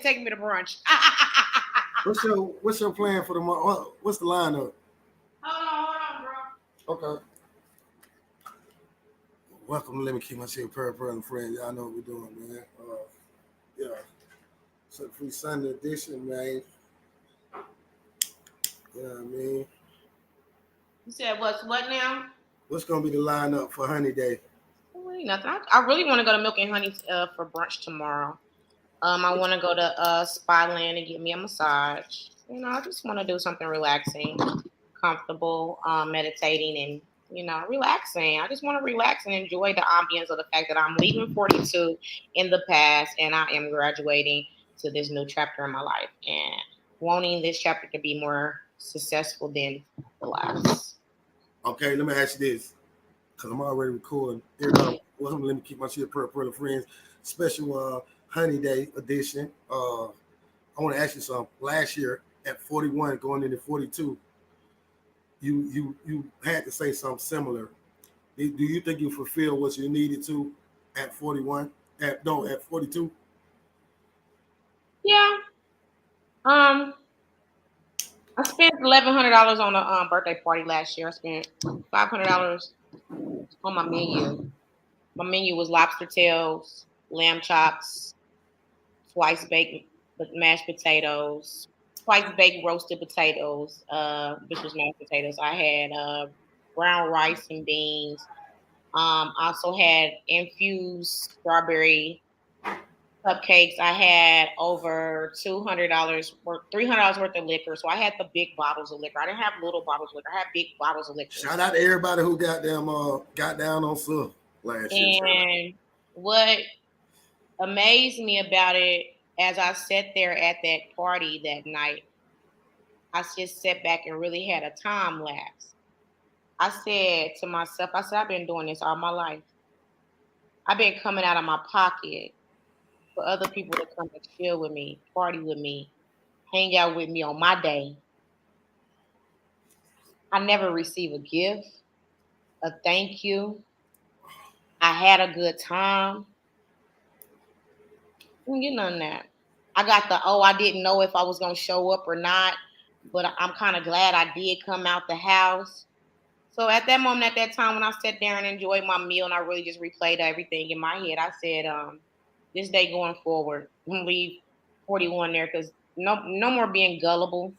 take me to brunch. What's your plan for tomorrow? What's the lineup? Hold on, bro. Okay. Welcome to Let Me Keep My Shit PEARLPEARL and friends. Y'all know what we're doing, man. Yeah. So free Sunday edition, man. You know what I mean? You said what now? What's gonna be the lineup for Honey Day? Really nothing. I really want to go to Milk and Honey for brunch tomorrow. I want to go to Spa Land and get me a massage. I just want to do something relaxing, comfortable, meditating, and relaxing. I just want to relax and enjoy the ambience of the fact that I'm leaving 42 in the past and I am graduating to this new chapter in my life and wanting this chapter to be more successful than the last. Okay, let me ask you this, because I'm already recording. Everybody, welcome to Let Me Keep My Shit PEARLPEARL and friends. Special Honey Day edition. I want to ask you something. Last year at 41, going into 42, you had to say something similar. Do you think you fulfilled what you needed to at 41? At 42? Yeah. I spent $1,100 on a birthday party last year. I spent $500 on my menu. My menu was lobster tails, lamb chops, twice baked mashed potatoes, twice baked roasted potatoes, which was mashed potatoes. I had brown rice and beans. Also had infused strawberry cupcakes. I had over $200 worth, $300 worth of liquor. So I had the big bottles of liquor. I didn't have little bottles of liquor. I had big bottles of liquor. Shout out to everybody who got down on stuff last year. And what amazed me about it, as I sat there at that party that night, I just sat back and really had a time lapse. I said to myself, I've been doing this all my life. I've been coming out of my pocket for other people to come and chill with me, party with me, hang out with me on my day. I never receive a gift, a thank you. I had a good time. You know that. I got I didn't know if I was going to show up or not, but I'm kind of glad I did come out the house. So at that moment, at that time, when I sat there and enjoyed my meal and I really just replayed everything in my head, I said, this day going forward, I'm going to leave 41 there because no more being gullible,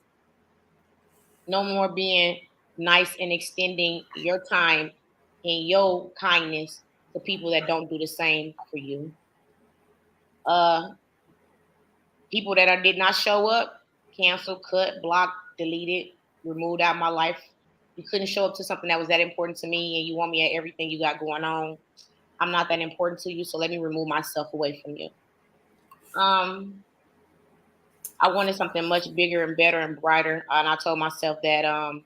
no more being nice and extending your time and your kindness to people that don't do the same for you. People that did not show up, cancel, cut, block, deleted, removed out of my life. You couldn't show up to something that was that important to me and you want me at everything you got going on. I'm not that important to you, so let me remove myself away from you. I wanted something much bigger and better and brighter. And I told myself that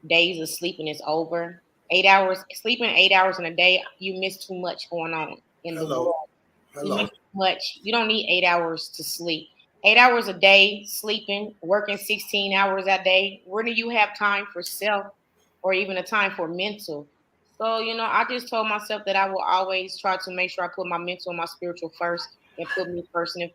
days of sleeping is over. 8 hours, sleeping 8 hours in a day, you miss too much going on in the world. You miss too much. You don't need 8 hours to sleep. 8 hours a day sleeping, working 16 hours a day. Where do you have time for self or even a time for mental? So, I just told myself that I will always try to make sure I put my mental and my spiritual first and put me first. And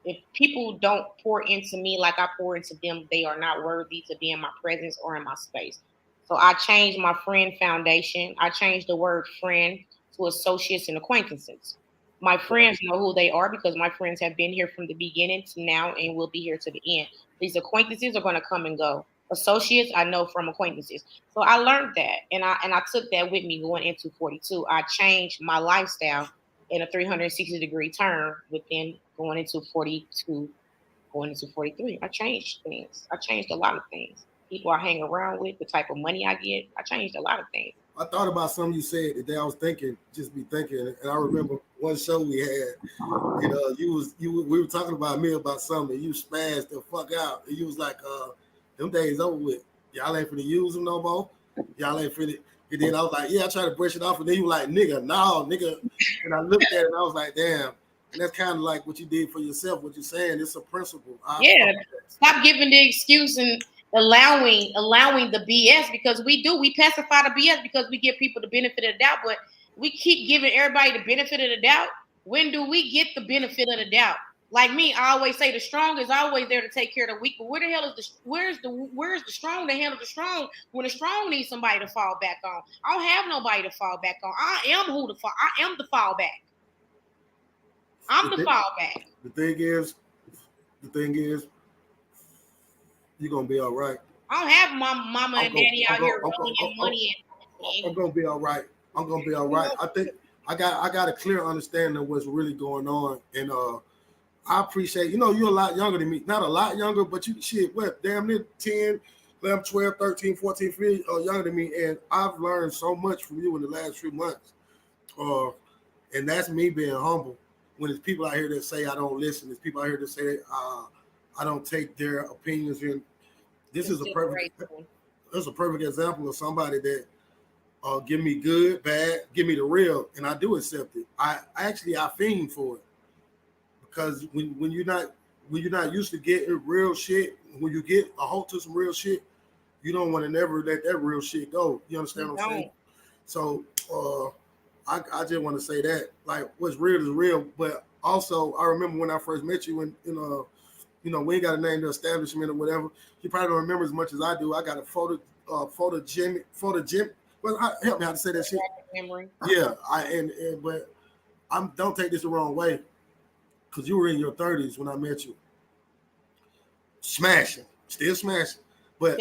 if people don't pour into me like I pour into them, they are not worthy to be in my presence or in my space. So I changed my friend foundation. I changed the word friend to associates and acquaintances. My friends know who they are because my friends have been here from the beginning to now and will be here to the end. These acquaintances are going to come and go. Associates, I know from acquaintances. So I learned that, and I took that with me going into 42. I changed my lifestyle in a 360-degree turn within going into 42, going into 43. I changed things. I changed a lot of things. People I hang around with, the type of money I get. I changed a lot of things. I thought about something you said today. I was thinking, and I remember one show we had. We were talking about me about something, and you spazzed the fuck out. And you was like, them days over with. Y'all ain't finna use them no more. Y'all ain't finna. And then I was like, yeah, I tried to brush it off, and then you were like, nigga, no, nigga. And I looked at it, and I was like, damn. And that's kind of like what you did for yourself. What you're saying, it's a principle. Stop giving the excuse and allowing the BS, because we pacify the BS because we give people the benefit of the doubt, but we keep giving everybody the benefit of the doubt. When do we get the benefit of the doubt? Like me, I always say the strong is always there to take care of the weak. But where the hell is where's the strong to handle the strong when the strong needs somebody to fall back on? I don't have nobody to fall back on. I am who to fall. I am the fallback. I'm the fallback. The thing is, you're gonna be all right. I don't have mama and daddy out here rolling in money I'm gonna be all right. I'm gonna be all right. I think I got a clear understanding of what's really going on, and I appreciate, you're a lot younger than me. Not a lot younger, but you shit, what, damn near 10, 11, 12, 13, 14, 15 younger than me. And I've learned so much from you in the last few months. And that's me being humble. When there's people out here that say I don't listen, there's people out here that say I don't take their opinions in. This is a perfect example of somebody that give me good, bad, give me the real, and I do accept it. I fiend for it. Because when you're not used to getting real shit, when you get a hold to some real shit, you don't want to never let that real shit go. You understand what I'm saying? So I just want to say that, like, what's real is real. But also, I remember when I first met you, when we ain't got to name the establishment or whatever. You probably don't remember as much as I do. I got a photogym. Well, help me how to say that shit. Memory. Yeah, but don't take this the wrong way. Because you were in your 30s when I met you. Smashing. Still smashing. But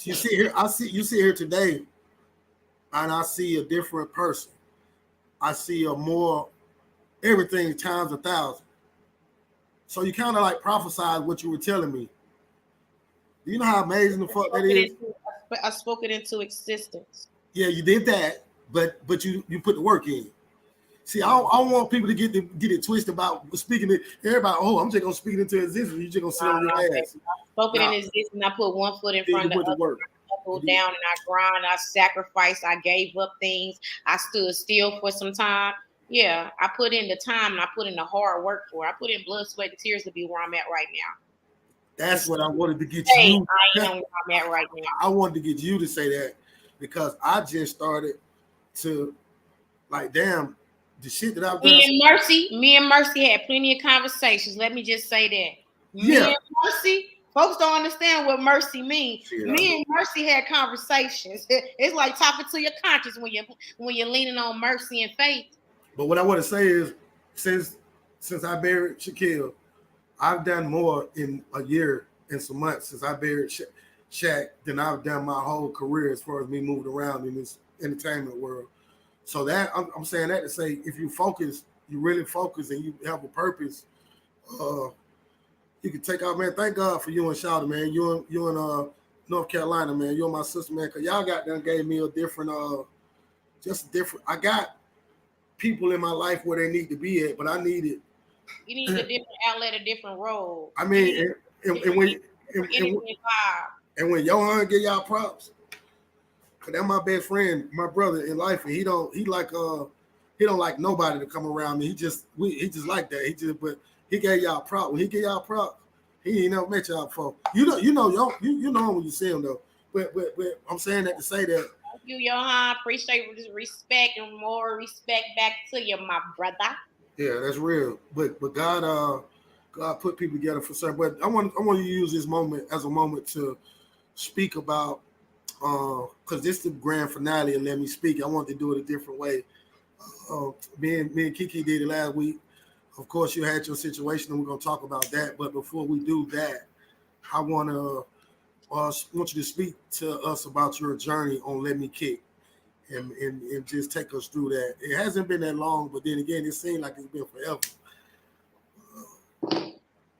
you see here, you see here today, and I see a different person. I see a more everything times 1,000. So you kind of like prophesied what you were telling me. Do you know how amazing the fuck that is? I spoke it into existence. Yeah, you did that, but you put the work in. See, I don't want people to get it twisted about speaking it. Everybody, I'm just gonna speak it into existence. You just gonna sit on your ass. I spoke it in existence. And I put one foot in front of the other. I buckled down and I grind. I sacrificed. I gave up things. I stood still for some time. Yeah, I put in the time and I put in the hard work for it. I put in blood, sweat, and tears to be where I'm at right now. That's what I wanted to get you. I am where I'm at right now. I wanted to get you to say that because I just started to, like, damn, the shit that I've done. Me and Mercy had plenty of conversations. Let me just say that. Me and Mercy, folks don't understand what mercy means. Me and Mercy had conversations. It's like talking to your conscience when you're leaning on mercy and faith. But what I want to say is, since I buried Shaquille, I've done more in a year and some months since I buried Shaq than I've done my whole career as far as me moving around in this entertainment world. So that I'm saying that to say, if you focus, you really focus, and you have a purpose, you can take out, man. Thank God for you and Shawty, man. You in North Carolina, man. You and my sister, man. Cause y'all gave me a different, I got people in my life where they need to be at, but I need it. You need a different outlet, a different role. I mean, and when Johan give y'all props, cause that's my best friend, my brother in life, and he don't like nobody to come around me. He just like that. But he gave y'all props. When he gave y'all props, he ain't never met y'all before. You know him when you see him though. But I'm saying that to say that. Thank you, Johan. Appreciate respect and more respect back to you, my brother. Yeah, that's real. But God put people together for certain. But I want to use this moment as a moment to speak about, because this is the grand finale and Let Me Speak. I want to do it a different way. Me and Kiki did it last week. Of course, you had your situation, and we're gonna talk about that. But before we do that, I want you to speak to us about your journey on Let Me Kick, and just take us through that. It hasn't been that long, but then again, it seemed like it's been forever.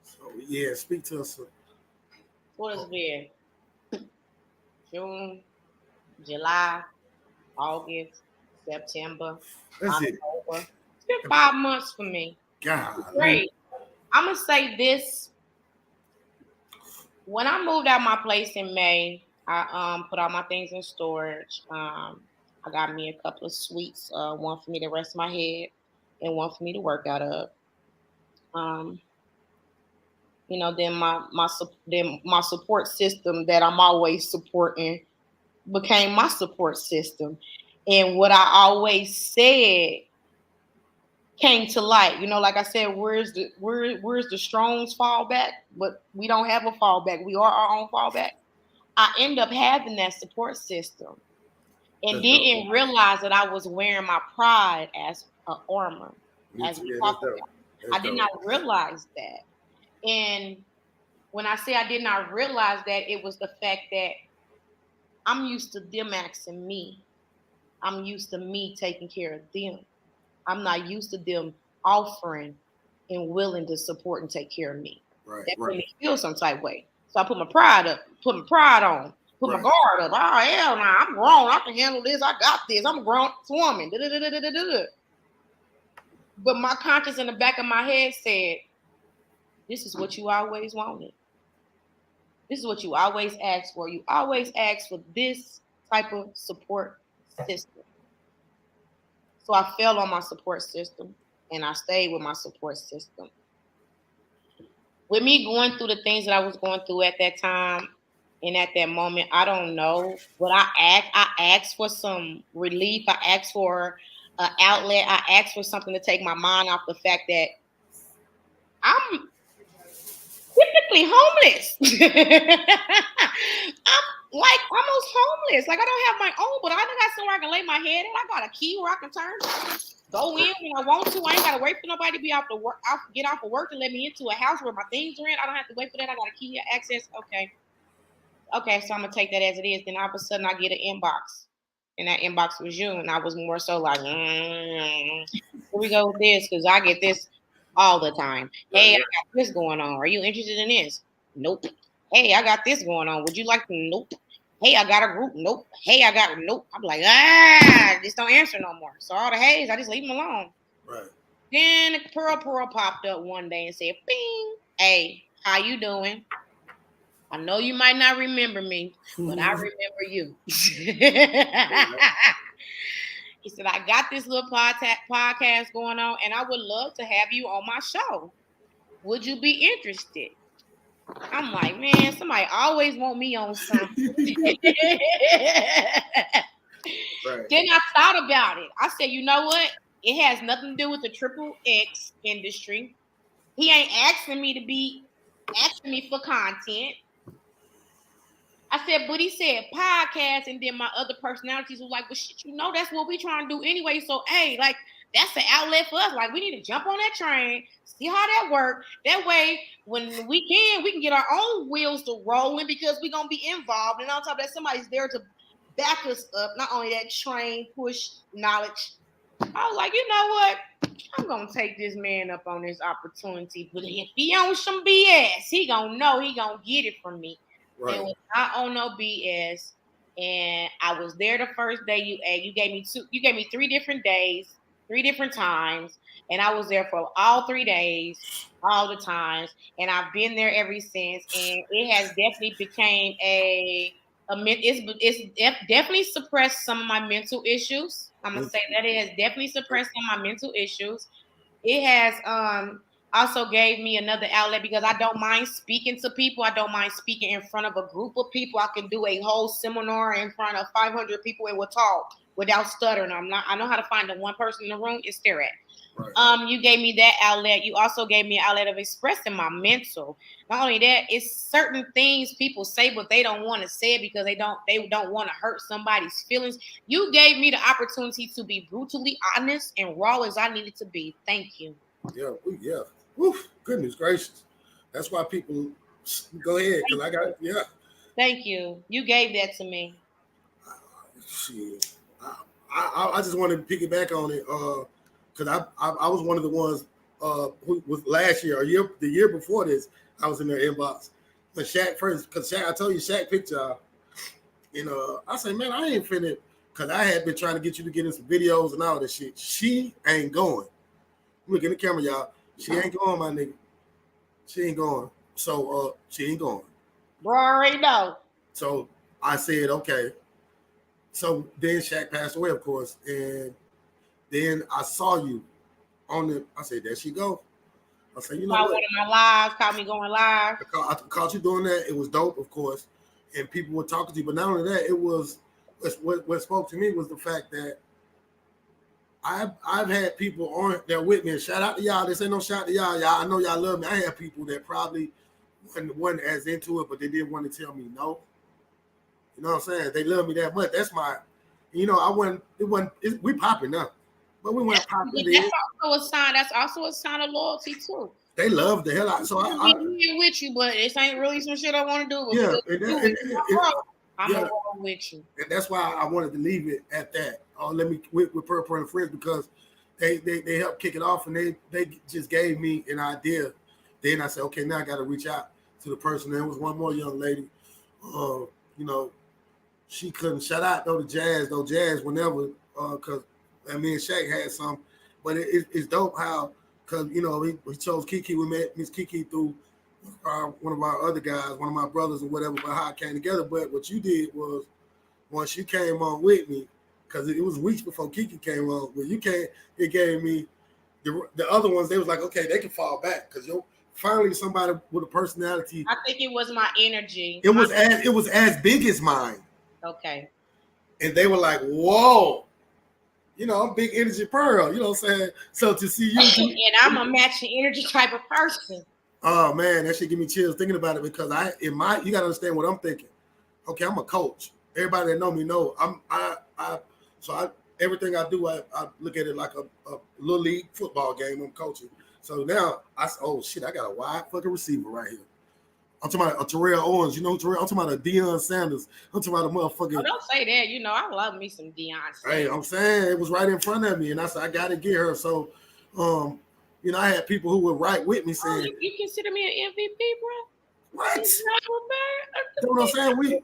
So yeah, speak to us. What has been? June, July, August, September, October. It's been 5 months for me. God, great. I'm gonna say this. When I moved out my place in May, I put all my things in storage. I got me a couple of suites, one for me to rest my head and one for me to work out of. Then my support system that I'm always supporting became my support system. And what I always said came to light. You know, like I said, where's the strongs fall back? But we don't have a fallback. We are our own fallback. I end up having that support system and That's dope. didn't realize that I was wearing my pride as an armor, as we Yeah, talk that's dope. about. That's I did dope. not realize that. And when I say I did not realize that, it was the fact that I'm used to them asking me. I'm used to me taking care of them. I'm not used to them offering and willing to support and take care of me. Right, That made right, me feel some type way. So I put my pride up, put my pride on, put my right. guard up. Oh hell no, I'm grown. I can handle this. I got this. I'm a grown woman. Da-da-da-da-da-da-da. But my conscience in the back of my head said, "This is what you always wanted. This is what you always asked for. You always asked for this type of support system." So I fell on my support system and I stayed with my support system. With me going through the things that I was going through at that time and at that moment, I don't know. But I asked for some relief. I asked for an outlet. I asked for something to take my mind off the fact that I'm typically homeless. I'm like almost homeless. Like I don't have my own, but I got somewhere I can lay my head in. I got a key where I can turn, go in when I want to. I ain't gotta wait for nobody to be off the work, get off of work to let me into a house where my things are in. I don't have to wait for that. I got a key access. Okay. Okay, so I'm gonna take that as it is. Then all of a sudden I get an inbox. And that inbox was you. And I was more so like, here we go with this, because I get this all the time. Hey, I got this going on. Are you interested in this? Nope. Hey, I got this going on. Would you like to? Nope. Hey, I got a group. Nope. Hey, I got nope. I'm like, just don't answer no more. So all the hays, I just leave them alone. Right. Then Pearl popped up one day and said, "Bing, hey, how you doing? I know you might not remember me, but I remember you." He said, "I got this little podcast going on, and I would love to have you on my show. Would you be interested?" I'm like, man, somebody always want me on something. Right. Then I thought about it. I said, you know what? It has nothing to do with the triple X industry. He ain't asking me for content. I said, but he said podcast, and then my other personalities were like, well, shit, that's what we trying to do anyway. So, hey, like, that's the outlet for us. Like, we need to jump on that train, see how that works. That way, when we can get our own wheels to rolling because we're going to be involved. And on top of that, somebody's there to back us up. Not only that, train, push, knowledge. I was like, you know what? I'm going to take this man up on this opportunity. But if he on some BS, he going to know he going to get it from me. Right. And was not on no BS. And I was there the first day you gave me 3 different days, 3 different times, and I was there for all 3 days, all the times, and I've been there ever since. And it has definitely became it's definitely suppressed some of my mental issues. I'm gonna say that it has definitely suppressed some of my mental issues. It has also gave me another outlet because I don't mind speaking to people. I don't mind speaking in front of a group of people. I can do a whole seminar in front of 500 people and will talk without stuttering. I know how to find the one person in the room and stare at. Right. You gave me that outlet. You also gave me an outlet of expressing my mental. Not only that, it's certain things people say, but they don't want to say it because they don't want to hurt somebody's feelings. You gave me the opportunity to be brutally honest and raw as I needed to be. Thank you. Yeah. Yeah. Woof. Goodness gracious. That's why people go ahead because I got Thank you. You gave that to me. Shit. I just wanted to piggyback on it because I was one of the ones who was last year or the year before this. I was in their inbox. But Shaq first, because Shaq, I told you Shaq picked y'all. And I said, man, I ain't finna, because I had been trying to get you to get in some videos and all this shit. She ain't going. Look in the camera, y'all. She ain't going, my nigga. She ain't going. So she ain't going. Bro, I already know. So I said, okay. So then Shaq passed away, of course. And then I saw you on the, I said, there she go. I said, you know what? One of my lives, caught me going live. I caught you doing that. It was dope, of course. And people were talking to you. But not only that, it was, what spoke to me was the fact that I've had people on there with me. And shout out to y'all. This ain't no shout to y'all. Y'all, I know y'all love me. I had people that probably wasn't as into it, but they didn't want to tell me no. You know what I'm saying? They love me that much. That's my, I wasn't. We popping up, but we weren't popping. That's also a sign. That's also a sign of loyalty too. They love the hell out. So I'm here with you, but this ain't really some shit I want to do. I'm gonna roll with you. And that's why I wanted to leave it at that. Let me with PEARLPEARL and friends, because they helped kick it off, and they just gave me an idea. Then I said, okay, now I got to reach out to the person. There was one more young lady, she couldn't shout out though Jazz whenever, because me and Shaq had some, but it's dope how, because we chose Kiki. We met Miss Kiki through one of our other guys, one of my brothers or whatever, but how it came together. But what you did was, once you came on with me, because it was weeks before Kiki came on, when you came, it gave me the other ones. They was like, okay, they can fall back because finally somebody with a personality. I think it was my energy. It was as big as mine. Okay. And they were like, whoa. I'm big energy Pearl. You know what I'm saying? So to see you, and I'm a matching energy type of person. Oh man, that shit give me chills thinking about it, because you gotta understand what I'm thinking. Okay, I'm a coach. Everybody that know me know everything I do, I look at it like a little league football game. I'm coaching. So now I got a wide fucking receiver right here. I'm talking about a Terrell Owens. You know Terrell? I'm talking about a Deion Sanders. I'm talking about a motherfucking. Oh, don't say that. I love me some Deion Sanders. Hey, I'm saying it was right in front of me, and I said I gotta get her. So, I had people who were right with me saying, you consider me an MVP, bro? What? You know what I'm saying?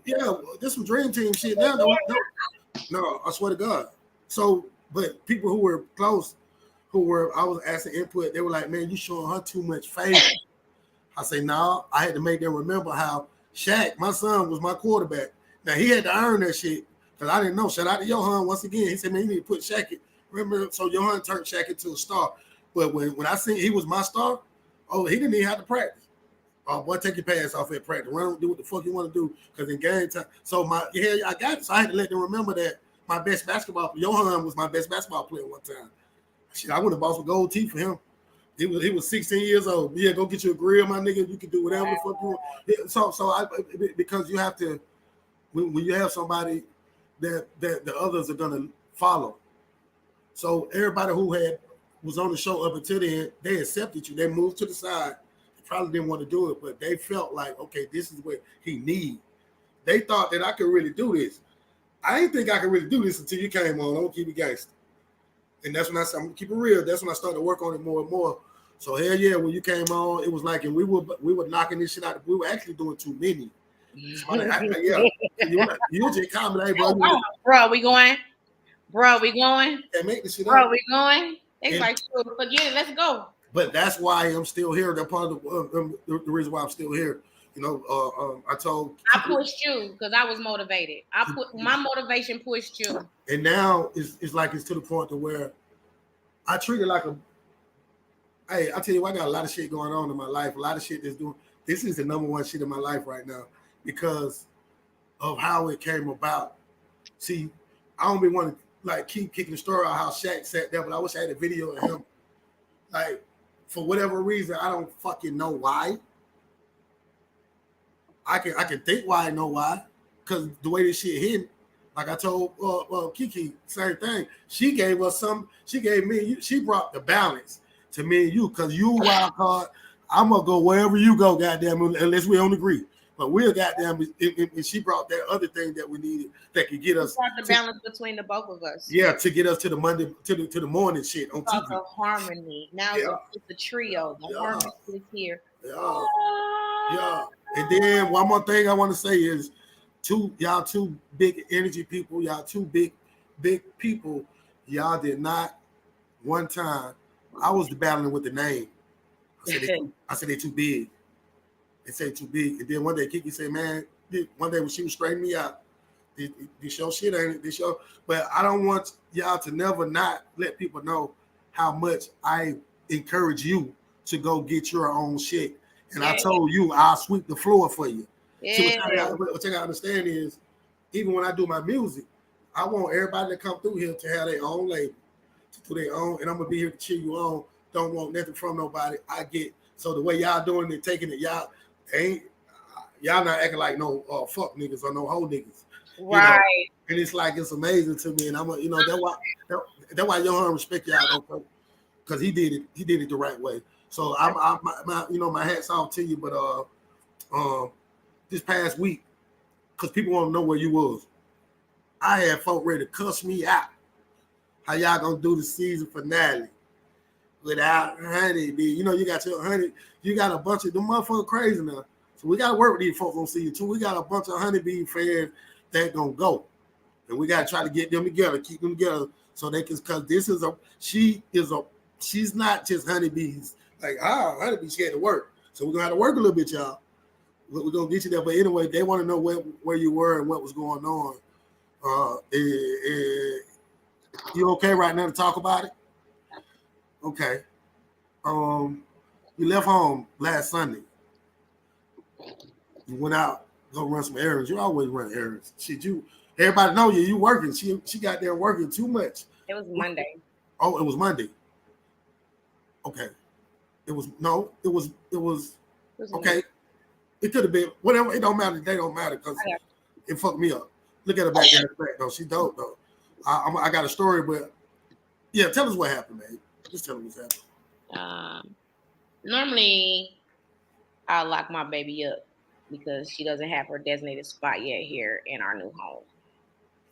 This was Dream Team shit now. No, I swear to God. So, but people who were close, I was asking input, they were like, man, you showing her too much favor. I say, no, I had to make them remember how Shaq, my son, was my quarterback. Now, he had to earn that shit, because I didn't know. Shout out to Johan once again. He said, man, you need to put Shaq in. Remember, so Johan turned Shaq into a star. But when I seen he was my star, he didn't even have to practice. Boy, take your pants off at practice. Run, do what the fuck you want to do, because in game time. So I got it. So I had to let them remember that my best basketball player, Johan was my best basketball player one time. Shit, I would have bought some gold teeth for him. He was 16 years old. Yeah, go get you a grill, my nigga. You can do whatever the fuck you want. Yeah, because you have to, when you have somebody that the others are gonna follow. So everybody who was on the show up until then, they accepted you. They moved to the side. They probably didn't want to do it, but they felt like, okay, this is what he needs. They thought that I could really do this. I didn't think I could really do this until you came on. I'm gonna keep it gangster. And that's when I said, I'm gonna keep it real. That's when I started to work on it more and more. So hell yeah, when you came on, it was like, and we were knocking this shit out. We were actually doing too many. You just comment, hey, bro, we going? Bro, we going? Yeah, make this shit bro, up. We going? It's like, forget it, let's go. But that's why I'm still here. That part of the reason why I'm still here. I pushed you because I was motivated. My motivation pushed you. And now it's like it's to the point to where I treat it like hey, I tell you what, I got a lot of shit going on in my life. A lot of shit that's doing. This is the number one shit in my life right now because of how it came about. See, I don't be wanting to keep kicking the story out how Shaq sat there, but I wish I had a video of him. Like, for whatever reason, I don't fucking know why. I can think why I know why, because the way this shit hit, like I told Kiki, same thing. She gave us some. She gave me. She brought the balance to me and you, because you wild card. I'm gonna go wherever you go, goddamn, unless we don't agree. But we'll goddamn. And she brought that other thing that we needed that could get us. Brought the balance between the both of us. Yeah, to get us to the Monday to the morning shit on TV. The harmony. Now it's the trio. The harmony is here. Yeah. And then one more thing I want to say is, y'all two big energy people, y'all two big people, y'all did not one time. I was battling with the name. I said they too big. They say too big. And then one day Kiki said, man, one day when she was straightening me out, this your shit, ain't it? This your, but I don't want y'all to never not let people know how much I encourage you to go get your own shit. And I told you I'll sweep the floor for you. Yeah. So what you gotta understand is, even when I do my music, I want everybody to come through here to have their own label. to their own, and I'm gonna be here to cheer you on. Don't want nothing from nobody. I get so the way y'all doing it, taking it, ain't y'all not acting like no fuck niggas or no hoe niggas, you know. Right. And it's like it's amazing to me, and I'm a, you know that's why Young respect y'all though, because he did it the right way. So my hats off to you, but this past week, because people want to know where you was, I had folk ready to cuss me out. How y'all gonna do the season finale without Honey B? You know, you got your Honey, you got a bunch of them motherfuckers crazy now. So we gotta work with these folks on season 2. We got a bunch of Honeybee fans that gonna go. And we gotta try to get them together, keep them together so they can, cause she's not just Honeybees. Like, Honeybee scared to work. So we're gonna have to work a little bit, y'all. We're gonna get you there. But anyway, they want to know where you were and what was going on. You okay right now to talk about it? Okay. You left home last Sunday. You went out, go run some errands. You always run errands. Everybody know you. You working. She got there working too much. It was Monday. Oh, it was Monday. Okay. It was okay. It could have been whatever. It don't matter. They don't matter because it fucked me up. Look at her back there. Though she dope though. I got a story, but yeah, tell us what happened, man. Just tell us what happened. Normally, I lock my baby up because she doesn't have her designated spot yet here in our new home.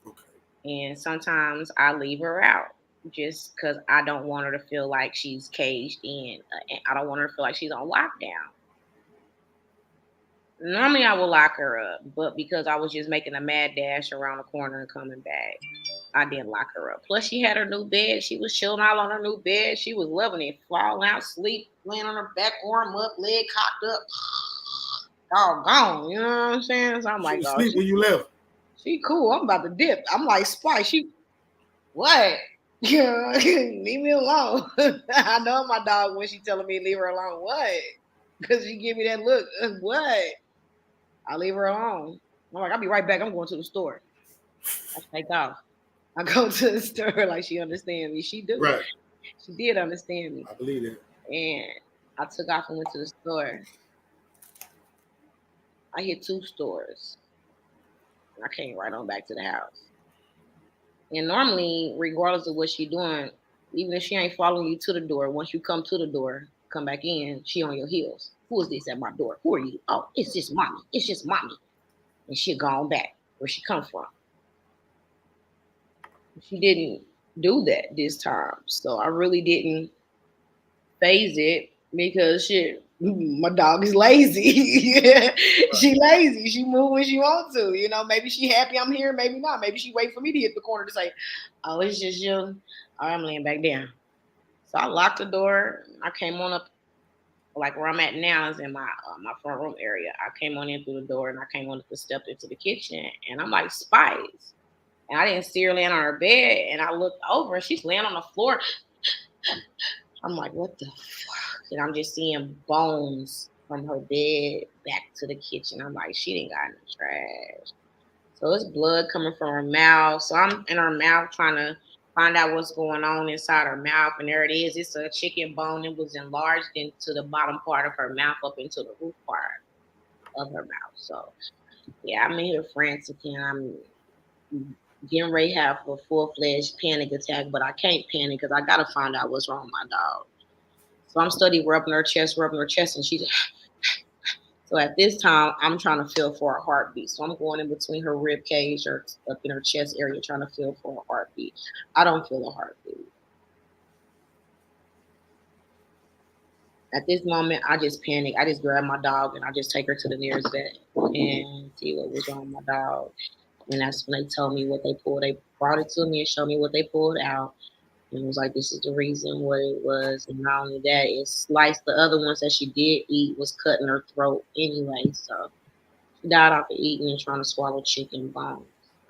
Okay. And sometimes I leave her out just because I don't want her to feel like she's caged in. And I don't want her to feel like she's on lockdown. Normally, I will lock her up, but because I was just making a mad dash around the corner and coming back, I didn't lock her up. Plus, she had her new bed. She was chilling out on her new bed. She was loving it. Falling out, sleep, laying on her back, arm up, leg cocked up. Doggone, you know what I'm saying? So I'm like, she sleep when you left. She cool. I'm about to dip. I'm like, Spice, what? Leave me alone. I know my dog when she telling me leave her alone. What? Because she give me that look. What? I leave her alone. I'm like, I'll be right back. I'm going to the store. I take off. I go to the store like she understands me. She do. Right. She did understand me. I believe it. And I took off and went to the store. I hit 2 stores. And I came right on back to the house. And normally, regardless of what she doing, even if she ain't following you to the door, once you come to the door, come back in, she on your heels. Who is this at my door? Who are you? Oh, it's just mommy. It's just mommy. And she gone back where she come from. She didn't do that this time. So I really didn't phase it because shit, my dog is lazy. She lazy. She move when she wants to. You know, maybe she happy I'm here, maybe not. Maybe she wait for me to hit the corner to say, oh, it's just you. All right, I'm laying back down. So I locked the door. I came on up, like where I'm at now is in my front room area. I came on in through the door and I came on up the step into the kitchen. And I'm like, Spice. And I didn't see her laying on her bed. And I looked over and she's laying on the floor. I'm like, what the fuck? And I'm just seeing bones from her bed back to the kitchen. I'm like, she didn't got in the trash. So it's blood coming from her mouth. So I'm in her mouth trying to find out what's going on inside her mouth. And there it is. It's a chicken bone. It was enlarged into the bottom part of her mouth up into the roof part of her mouth. So, yeah, I'm in here frantic and I'm getting ready to have a full-fledged panic attack, but I can't panic because I got to find out what's wrong with my dog. So I'm studying rubbing her chest, and she's so at this time, I'm trying to feel for a heartbeat. So I'm going in between her rib cage or up in her chest area trying to feel for a heartbeat. I don't feel a heartbeat. At this moment, I just panic. I just grab my dog and I just take her to the nearest vet and see what was wrong with my dog. And that's when they told me what they pulled. They brought it to me and showed me what they pulled out. And it was like, this is the reason what it was. And not only that, it sliced the other ones that she did eat was cutting her throat anyway. So she died off of eating and trying to swallow chicken bones.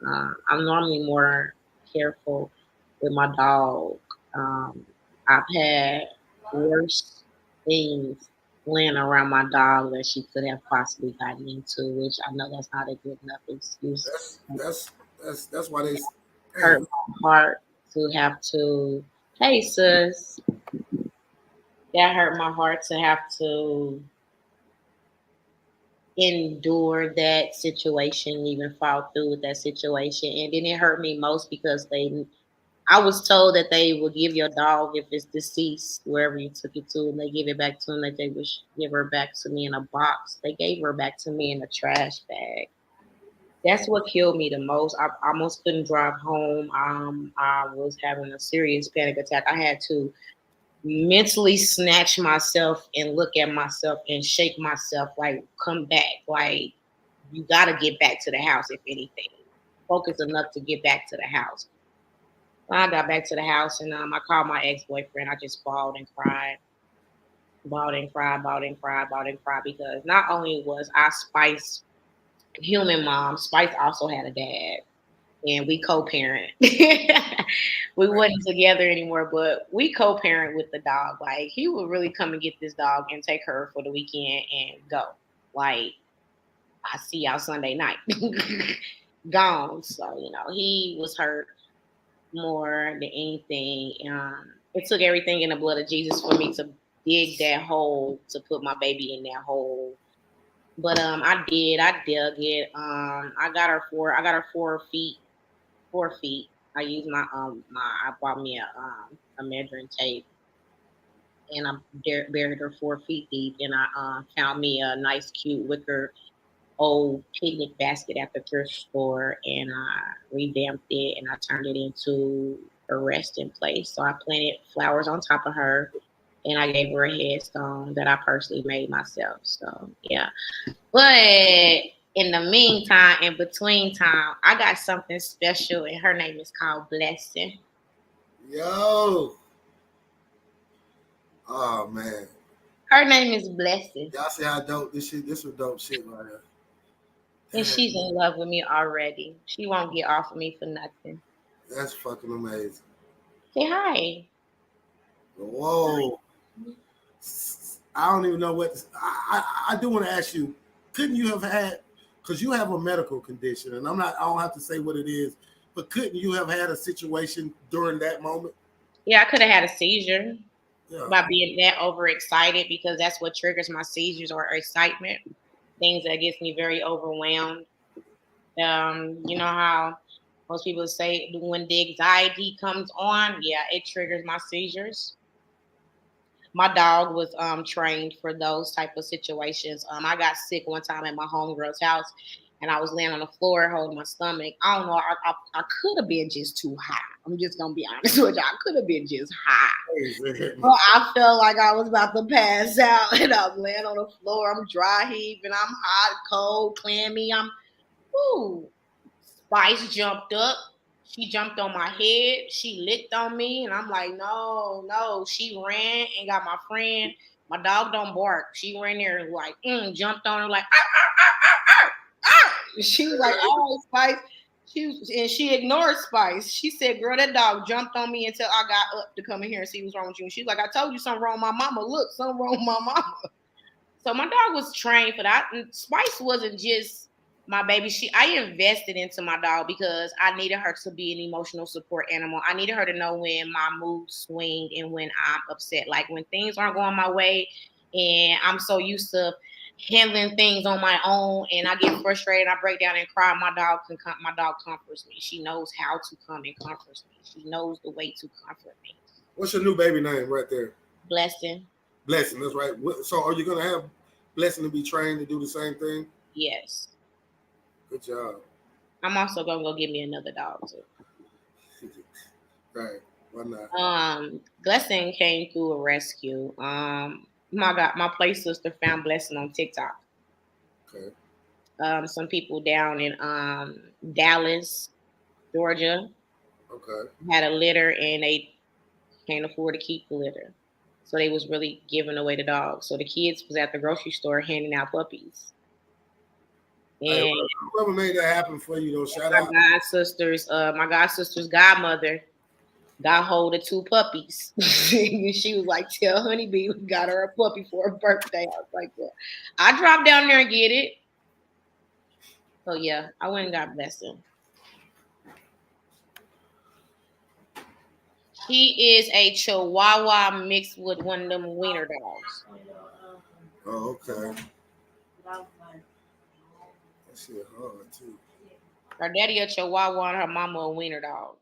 I'm normally more careful with my dog. I've had worse things laying around my dog that she could have possibly gotten into, which I know that's not a good enough excuse. That's why they hurt my heart to have to Hey, sis. That hurt my heart to have to endure that situation, even fall through with that situation. And then it hurt me most because I was told that they will give your dog if it's deceased wherever you took it to, and they give it back to them. That they would give her back to me in a box. They gave her back to me in a trash bag. That's what killed me the most. I almost couldn't drive home. I was having a serious panic attack. I had to mentally snatch myself and look at myself and shake myself like, come back. Like, you got to get back to the house, if anything. Focus enough to get back to the house. When I got back to the house and I called my ex boyfriend, I just bawled and cried, bawled and cried, bawled and cried, bawled and cried because not only was I Spice human mom, Spice also had a dad and we co-parent. We wasn't together anymore, but we co-parent with the dog. Like he would really come and get this dog and take her for the weekend and go. Like I see y'all Sunday night. Gone. So, he was hurt more than anything. It took everything in the blood of Jesus for me to dig that hole to put my baby in that hole. But I did. I dug it. I got her 4 feet. 4 feet. I used I bought me a measuring tape and I buried her 4 feet deep and I found me a nice cute wicker old picnic basket at the thrift store and I revamped it and I turned it into a resting place. So I planted flowers on top of her and I gave her a headstone that I personally made myself. So yeah. But in the meantime, in between time, I got something special and her name is called Blessing. Yo. Oh man. Her name is Blessing. Y'all see how dope this shit. This was dope shit right here. And Damn, she's in love with me already. She won't get off of me for nothing. that's fucking amazing. Say hi. Whoa. I don't even know what. I do want to ask you. Couldn't you have had? Because you have a medical condition, and I'm not. I don't have to say what it is. But couldn't you have had a situation during that moment? Yeah, I could have had a seizure Yeah. by being that overexcited because that's what triggers my seizures or excitement. Things that gets me very overwhelmed. You know how most people say when the anxiety comes on, yeah, it triggers my seizures. My dog was trained for those type of situations. I got sick one time at my homegirl's house, and I was laying on the floor holding my stomach. I don't know. I could have been just too high. I'm just gonna be honest with you. I could have been just high. Well, I felt like I was about to pass out, and I'm laying on the floor. I'm dry heaving. I'm hot, cold, clammy. Ooh. Spice jumped up. She jumped on my head. She licked on me, and I'm like, no, no. She ran and got my friend. My dog don't bark. She ran there and like, jumped on her like, she was like, oh, Spice. She ignored Spice. She said, girl, that dog jumped on me until I got up to come in here and see what's wrong with you. And she's like, I told you something wrong with my mama. Look, something wrong with my mama. So my dog was trained for that. And Spice wasn't just my baby. I invested into my dog because I needed her to be an emotional support animal. I needed her to know when my mood swing and when I'm upset. Like when things aren't going my way and I'm so used to handling things on my own and I get frustrated, I break down and cry. My dog comforts me. She knows how to come and comfort me. She knows the way to comfort me. What's your new baby name right there? Blessing. Blessing. That's right. So are you gonna have Blessing to be trained to do the same thing? Yes. Good job. I'm also gonna go get me another dog too. Right. Why not? Blessing came through a rescue. My play sister found Blessing on TikTok. Okay. Some people down in Dallas, Georgia, Okay. had a litter and they can't afford to keep the litter. So they was really giving away the dog. So the kids was at the grocery store handing out puppies. Hey, And whoever made that happen for you, though, shout out. my god sister's godmother got hold of 2 puppies. She was like, tell Honeybee we got her a puppy for her birthday. I was like, well, I dropped down there and get it. So yeah, I went and got Blessing. She is a Chihuahua mixed with one of them wiener dogs. Oh, okay. That shit hard too. Her daddy a Chihuahua and her mama a wiener dog.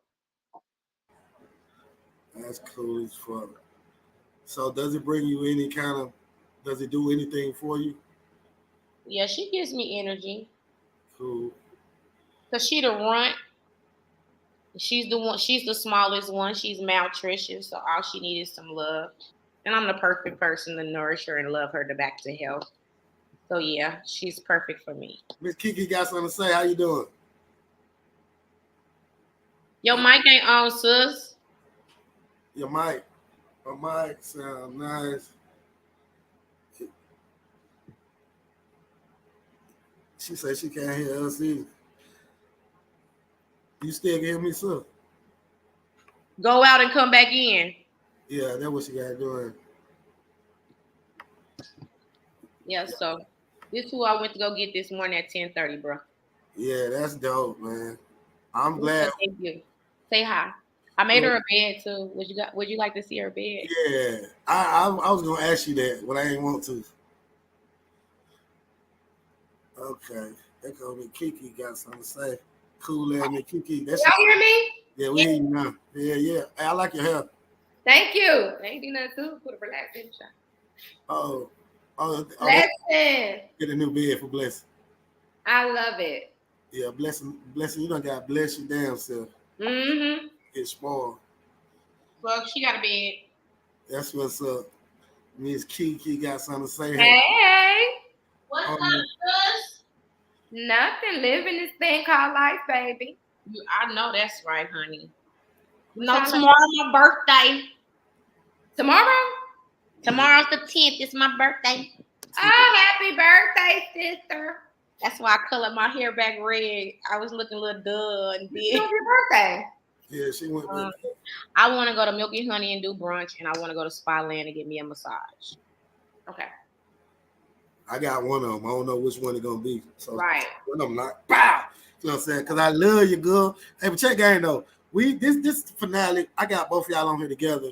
That's cool as fuck. So does it bring you any kind of? Does it do anything for you? Yeah, she gives me energy. Cool. Cause she the runt. She's the one. She's the smallest one. She's malnutritious, so all she needs is some love. And I'm the perfect person to nourish her and love her to back to health. So yeah, she's perfect for me. Miss Kiki got something to say. How you doing? Your mic ain't on, sis. Your mic. Your mic sound nice. She said she can't hear us either. You still can hear me, sir? Go out and come back in. Yeah, that's what she got doing. Yeah, so this who I went to go get this morning at 10:30, bro. Yeah, that's dope, man. I'm glad. Thank you. Say hi. I made her a bed too. Would you like to see her bed? Yeah, I was gonna ask you that, but I didn't want to. Okay, that gonna be Kiki got something to say. Cool ass me, Kiki. That's Y'all hear me? yeah, we hear you now. Yeah, yeah. Hey, I like your hair. Thank you. Ain't do nothing to put a relaxing shot. Oh, Blessing. Get a new bed for Blessing. I love it. Yeah, Blessing. You done got bless your damn self. Mm-hmm. Get spoiled. Well, she got a bed. That's what's up. Miss Kiki got something to say. Hey. What's up, sis? Nothing. Living this thing called life, baby. I know that's right, honey. You know, tomorrow's my birthday. Tomorrow? Tomorrow's the 10th. It's my birthday. Oh, happy birthday, sister. That's why I colored my hair back red. I was looking a little dull and big. It's your birthday. Yeah, she went with I want to go to Milky Honey and do brunch, and I want to go to Spa Land and get me a massage. Okay. I got one of them. I don't know which one it's gonna be. So right. One of them like, pow! You know what I'm saying? Because I love you, girl. Hey, but check game though. This finale, I got both of y'all on here together.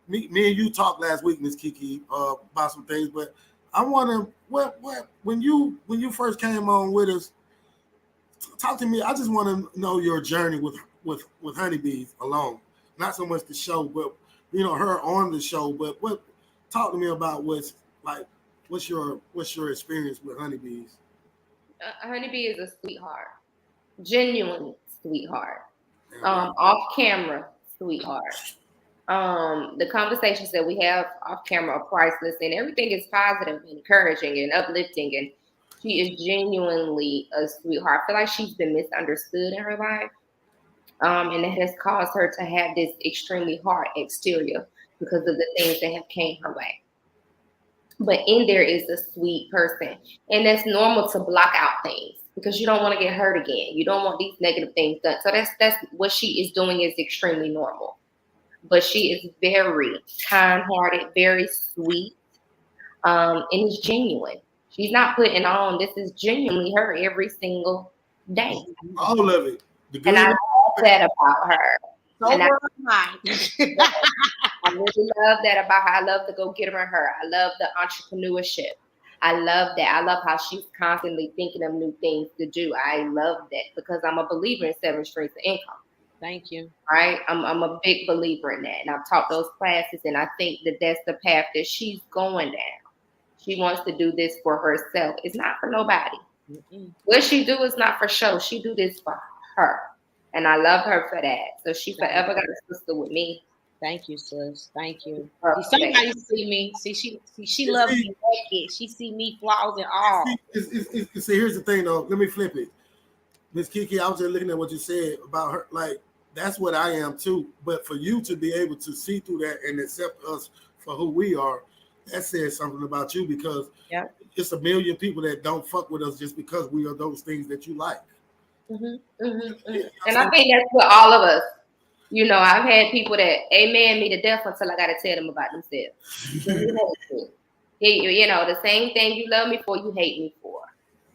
Me and you talked last week, Miss Kiki, about some things, but I want to what when you first came on with us, talk to me. I just want to know your journey with honeybees alone, not so much the show, but her on the show. But talk to me about what's your experience with honeybees? Honeybee is a sweetheart, genuine sweetheart, off camera sweetheart. The conversations that we have off camera are priceless, and everything is positive and encouraging and uplifting, and she is genuinely a sweetheart. I feel like she's been misunderstood in her life, and it has caused her to have this extremely hard exterior because of the things that have came her way. But in there is a sweet person, and that's normal to block out things because you don't want to get hurt again. You don't want these negative things done. So that's what she is doing is extremely normal. But she is very kind-hearted, very sweet, and is genuine. She's not putting on. This is genuinely her every single day. All of it. And I love that about her. And I really love that about her. I love the go-getter in her. I love the entrepreneurship. I love that. I love how she's constantly thinking of new things to do. I love that because I'm a believer in 7 streams of income. Thank you. Right? I'm a big believer in that. And I've taught those classes, and I think that that's the path that she's going down. She wants to do this for herself. It's not for nobody. Mm-mm. What she do is not for show. She do this for her. And I love her for that. So she forever got a sister with me. Thank you, sis. Thank you. Somebody see me. She loves me naked. She see me flaws and all. See, here's the thing, though. Let me flip it. Miss Kiki, I was just looking at what you said about her. Like, that's what I am, too. But for you to be able to see through that and accept us for who we are, that says something about you because it's a million people that don't fuck with us just because we are those things that you like. Mm-hmm, mm-hmm, mm-hmm. And I think that's for all of us. I've had people that amen me to death until I got to tell them about themselves. The same thing you love me for, you hate me for.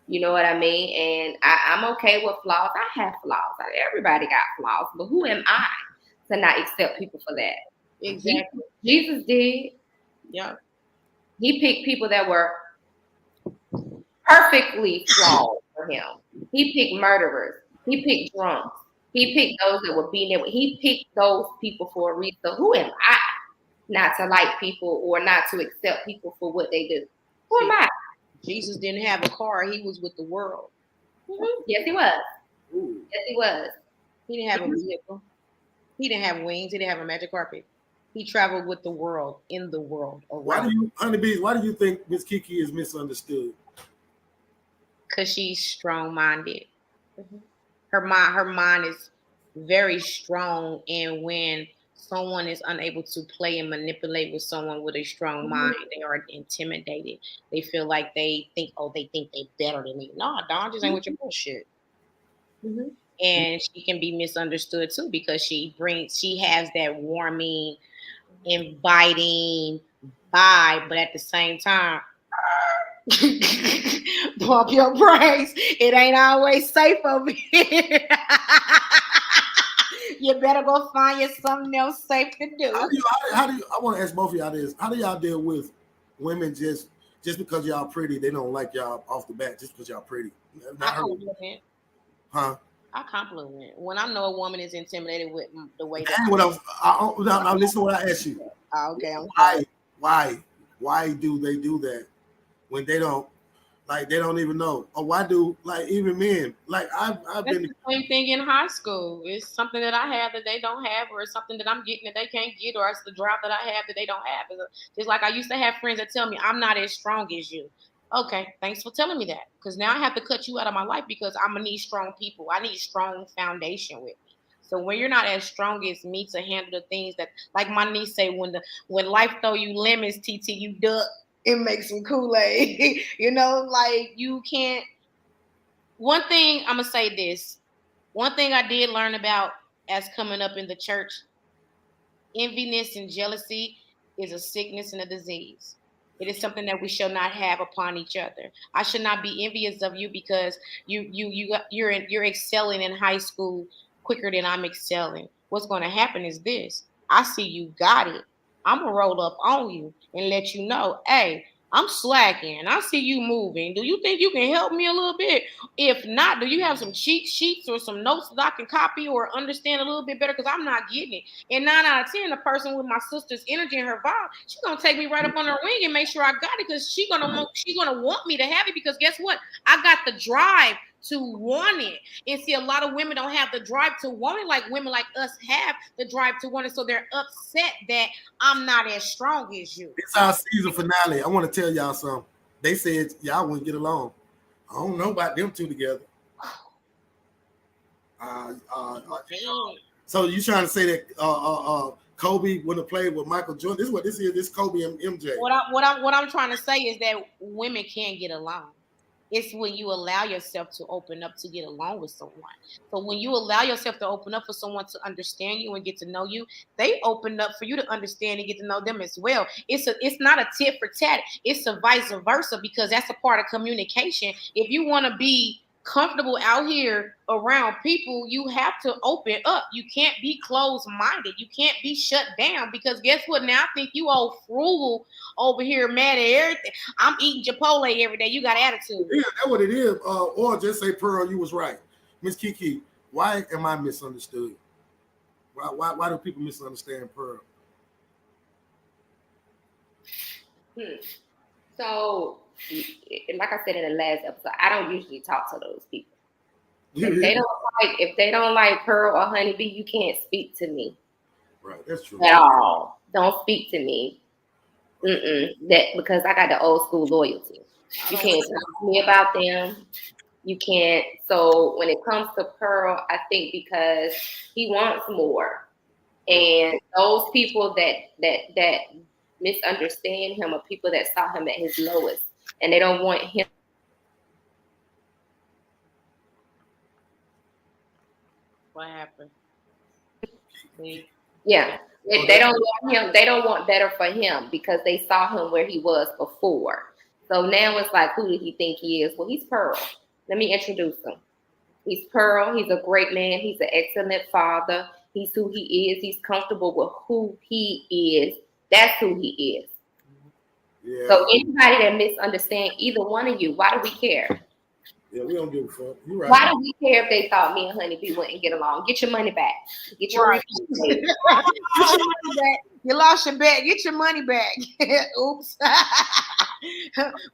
You know what I mean? And I'm okay with flaws. I have flaws. Everybody got flaws, but who am I to not accept people for that. Exactly. Jesus did. Yeah. He picked people that were perfectly flawed for him. He picked murderers. He picked drunks. He picked those that were being there. He picked those people for a reason. So who am I not to like people or not to accept people for what they do? Who am I? Jesus didn't have a car. He was with the world. Mm-hmm. Yes, he was. Ooh. Yes, he was. He didn't have a vehicle. He didn't have wings. He didn't have a magic carpet. He traveled with the world, in the world, around. Honeybees, why do you think Miss Kiki is misunderstood? Because she's strong-minded. Mm-hmm. Her mind is very strong, and when someone is unable to play and manipulate with someone with a strong mind, they are intimidated. They feel like they think they better than me. No, Don, just ain't with your bullshit. Mm-hmm. And she can be misunderstood too because she has that warming, inviting vibe, but at the same time, bump your brakes. It ain't always safe over here. You better go find you something else safe to do. How do you? I want to ask both of y'all this. How do y'all deal with women just because y'all pretty, they don't like y'all off the bat just because y'all pretty? I compliment. Huh? I compliment. When I know a woman is intimidated with the way that what now listen to what I asked you. Okay, why do they do that when they don't they don't even know? Or why do even men I've been the same thing in high school. It's something that I have that they don't have, or it's something that I'm getting that they can't get, or it's the drive that I have that they don't have. Just like I used to have friends that tell me I'm not as strong as you. Okay, thanks for telling me that, because now I have to cut you out of my life because I'm gonna need strong people. I need strong foundation with me. So when you're not as strong as me to handle the things that, like my niece say, when life throw you lemons, TT, you duck and make some Kool-Aid. You can't. One thing I'm gonna say this. One thing I did learn about as coming up in the church, enviness and jealousy is a sickness and a disease. It is something that we shall not have upon each other. I should not be envious of you because you're excelling in high school quicker than I'm excelling. What's going to happen is this: I see you got it. I'm gonna roll up on you and let you know, hey, I'm slacking. I see you moving. Do you think you can help me a little bit? If not, do you have some cheat sheets or some notes that I can copy or understand a little bit better? Because I'm not getting it. And 9 out of 10, the person with my sister's energy and her vibe, she's gonna take me right up on her wing and make sure I got it, because she's gonna want me to have it, because guess what? I got the drive to want it. And see, a lot of women don't have the drive to want it like women like us have the drive to want it. So they're upset that I'm not as strong as you. It's our season finale. I want to tell y'all something. They said y'all wouldn't get along. I don't know about them two together. So you trying to say that Kobe wouldn't have played with Michael Jordan? This is what this is. This Kobe and MJ. What I'm trying to say is that women can't get along. It's when you allow yourself to open up to get along with someone. So when you allow yourself to open up for someone to understand you and get to know you, they open up for you to understand and get to know them as well. It's not a tit for tat. It's a vice versa, because that's a part of communication. If you want to be comfortable out here around people, you have to open up. You can't be closed-minded. You can't be shut down, because guess what? Now I think you all frugal over here, mad at everything. I'm eating Chipotle every day. You got attitude. Yeah, that's what it is. Or just say, Pearl, you was right. Miss Kiki, why am I misunderstood? Why do people misunderstand Pearl? So, like I said in the last episode, I don't usually talk to those people. If they don't like Pearl or Honeybee, you can't speak to me. Right, that's true. At all. Don't speak to me. That because I got the old school loyalty. You can't talk to me about them. You can't. So when it comes to Pearl, I think because he wants more, and those people that misunderstand him are people that saw him at his lowest, and they don't want him. What happened? Yeah. If they don't want him, they don't want better for him because they saw him where he was before. So now it's like, who did he think he is? Well, he's Pearl. Let me introduce him. He's Pearl. He's a great man. He's an excellent father. He's who he is. He's comfortable with who he is. That's who he is. Yeah. So anybody that misunderstands either one of you, why do we care? Yeah, we don't give a fuck. You're right. Why do we care if they thought me and Honeybee wouldn't get along? Get your money back. Get your Right. refund. Get your money back. You lost your bet. Get your money back. Oops.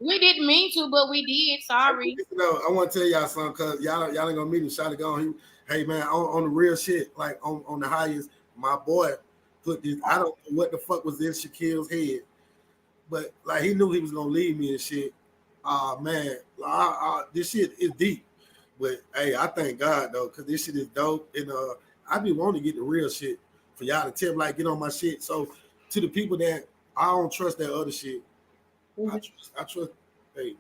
We didn't mean to, but we did. Sorry. No, I want to tell y'all something, cause y'all ain't gonna meet him. Shot it going. Hey man, on the real shit, like on the highest, my boy put this. I don't know what the fuck was in Shaquille's head, but like he knew he was gonna leave me and shit. Man, this shit is deep. But hey, I thank God though, cause this shit is dope, and I be wanting to get the real shit for y'all to tell, like get on my shit. So to the people that I don't trust that other shit, I trust. Hey,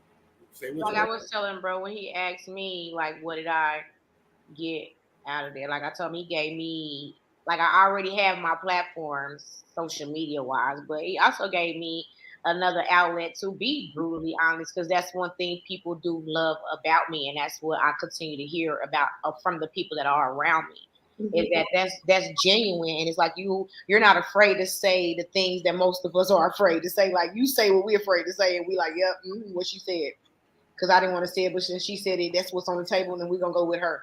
say what Like I was telling bro when he asked me like what did I get out of there, like I told him he gave me, like I already have my platforms social media wise, but he also gave me another outlet to be brutally honest, because that's one thing people do love about me, and that's what I continue to hear about from the people that are around me. Is that that's genuine, and it's like you're not afraid to say the things that most of us are afraid to say. Like you say what we're afraid to say, and we like, yep, what she said, because I didn't want to say it, but since she said it, that's what's on the table, and we're gonna go with her.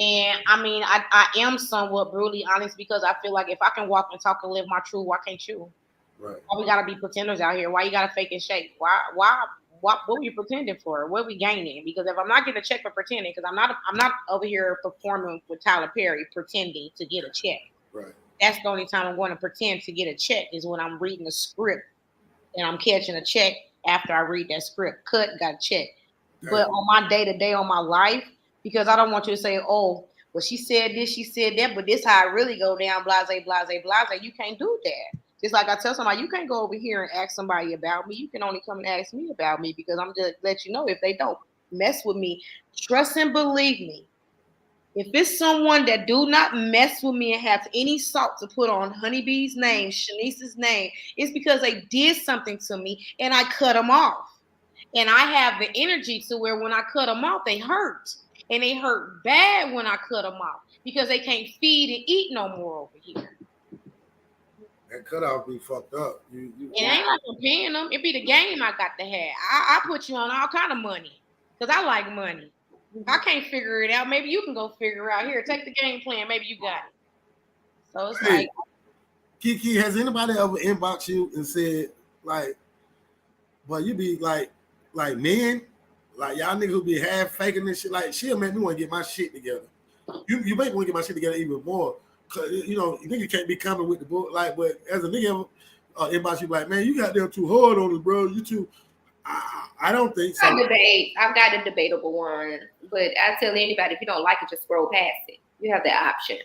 And I mean, I am somewhat brutally honest because I feel like if I can walk and talk and live my truth, why can't you? Right. Why we gotta be pretenders out here? Why you gotta fake and shake? Why what are we pretending for? What are we gaining? Because if I'm not getting a check for pretending, because I'm not over here performing with Tyler Perry pretending to get a check. Right. That's the only time I'm going to pretend to get a check is when I'm reading a script and I'm catching a check after I read that script. Cut, got a check. But on my day to day, on my life, because I don't want you to say, oh, well, she said this, she said that, but this how it really go down, blase, blase, blase. You can't do that. Just like I tell somebody, you can't go over here and ask somebody about me. You can only come and ask me about me, because I'm just let you know if they don't mess with me, trust and believe me. If it's someone that do not mess with me and have any salt to put on Honeybee's name, Shanice's name, it's because they did something to me and I cut them off. And I have the energy to where when I cut them off, they hurt. And they hurt bad when I cut them off because they can't feed and eat no more over here. That cutoff be fucked up. It ain't like I'm paying them. It be the game I got to have. I put you on all kind of money because I like money. I can't figure it out. Maybe you can go figure it out. Here, take the game plan. Maybe you got it. So it's like, Kiki, has anybody ever inboxed you and said like, "Well, you be like men, like y'all niggas who be half faking this shit. Like, she'll make me want to get my shit together. You make me want to get my shit together even more. Cause you know, nigga can't be coming with the book. Like, but as a nigga inbox you like, man, you got them too hard on us, bro. You too. I don't think so. I've got a debatable one, but I tell anybody if you don't like it, just scroll past it. You have that option,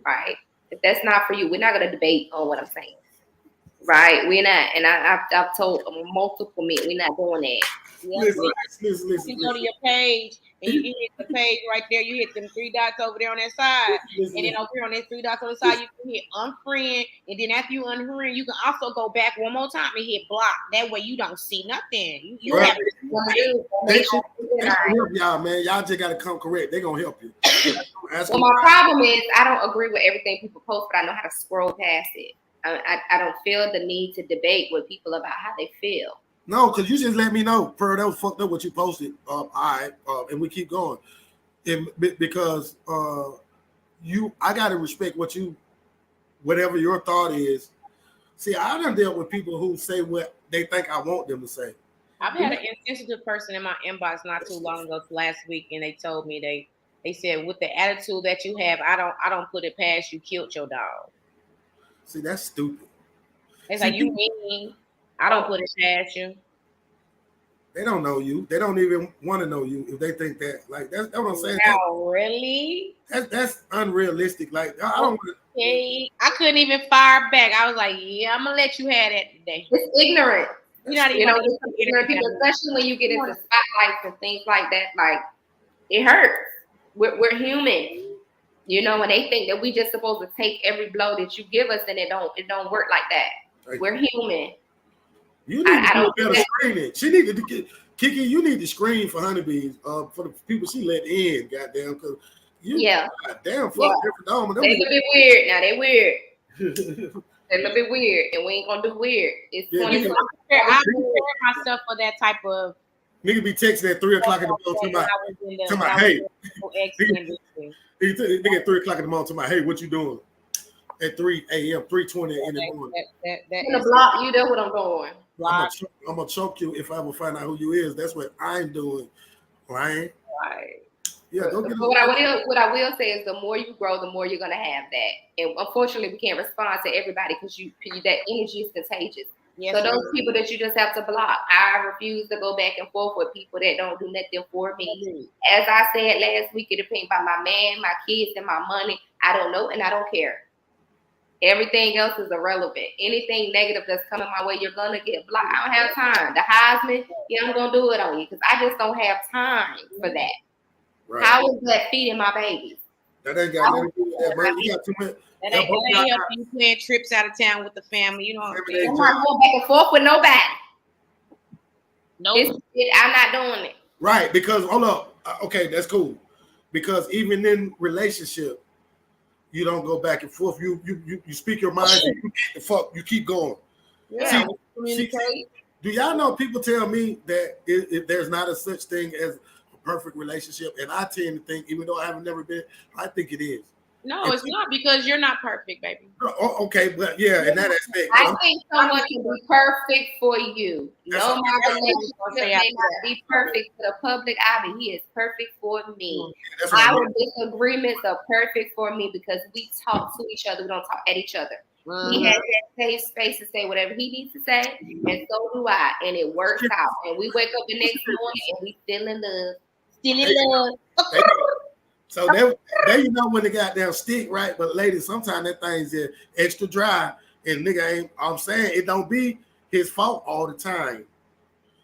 right? If that's not for you, we're not gonna debate on what I'm saying, right? We're not, and I've told multiple men we're not doing that. Listen. You go to your page and you can hit the page right there. You hit them three dots over there on that side. And then over here on these three dots on the side, you can hit unfriend. And then after you unfriend, you can also go back one more time and hit block. That way you don't see nothing. You right. have they gonna help y'all, man. Y'all just gotta come correct. They gonna help you. Well, my problem is I don't agree with everything people post, but I know how to scroll past it. I don't feel the need to debate with people about how they feel. No, because you just let me know, Pearl, that was fucked up what you posted. All right, and we keep going. And because I gotta respect whatever your thought is. See, I done dealt with people who say what they think I want them to say. I've had an insensitive person in my inbox not too long ago, last week, and they told me they said with the attitude that you have, I don't put it past you killed your dog. See, that's stupid. It's like you mean. I don't put it past you. They don't know you. They don't even want to know you if they think that. Like that's what I'm saying. Wow, really? That's unrealistic. Like I don't. Okay. I couldn't even fire back. I was like, yeah, I'm gonna let you have that today. It's ignorant. You're not even ignorant people, especially when you get into spotlights and things like that. Like it hurts. We're human. You know, when they think that we just supposed to take every blow that you give us, and it don't work like that. Right. We're human. You need to do better screening. She needed to get Kiki. You need to screen for honeybees. For the people she let in. Goddamn, because Yeah. God damn, fuck Yeah. different. They a little bit weird. Now they weird. Yeah, They're a little bit weird, and we ain't gonna do weird. It's yeah, 20. I prepared myself for that type of nigga be texting at 3 o'clock in the morning when I was in talking about, when I hey, was in nigga at 3 o'clock in the morning talking about, hey, what you doing? At 3 a.m., 3:20 in the morning. I'm gonna block you. That's what I'm doing. I'm gonna choke you if I ever find out who you is. That's what I'm doing, right? Right. Yeah, go get But what I will say is, the more you grow, the more you're gonna have that. And unfortunately, we can't respond to everybody because that energy is contagious. Yes, so those people that you just have to block. I refuse to go back and forth with people that don't do nothing for me. As I said last week, it depends on my man, my kids, and my money. I don't know, and I don't care. Everything else is irrelevant. Anything negative that's coming my way, you're gonna get blocked. I don't have time. The Heisman, yeah, I'm gonna do it on you because I just don't have time for that. Right. How is that feeding my babies? That ain't got nothing to do with that, man. You got too much. That ain't helping you plan trips out of town with the family. You know, I'm not going back and forth with nobody. Nope. I'm not doing it. Right, because hold up. Okay, that's cool. Because even in relationship, you don't go back and forth. You speak your mind and you get the fuck. You keep going. Yeah. Do y'all know people tell me that if there's not a such thing as a perfect relationship, and I tend to think, even though I haven't never been, I think it is. No, it's not, because you're not perfect, baby. Okay, but yeah, in that aspect. I think someone can be perfect for you. No, my relationship may not be perfect for the public eye, but he is perfect for me. Our disagreements are perfect for me because we talk to each other. We don't talk at each other. He has that safe space to say whatever he needs to say, and so do I. And it works out. And we wake up the next morning and we still in love. Still in love. So there you know when the goddamn stick, right? But ladies, sometimes that thing's extra dry, and nigga ain't. I'm saying it don't be his fault all the time.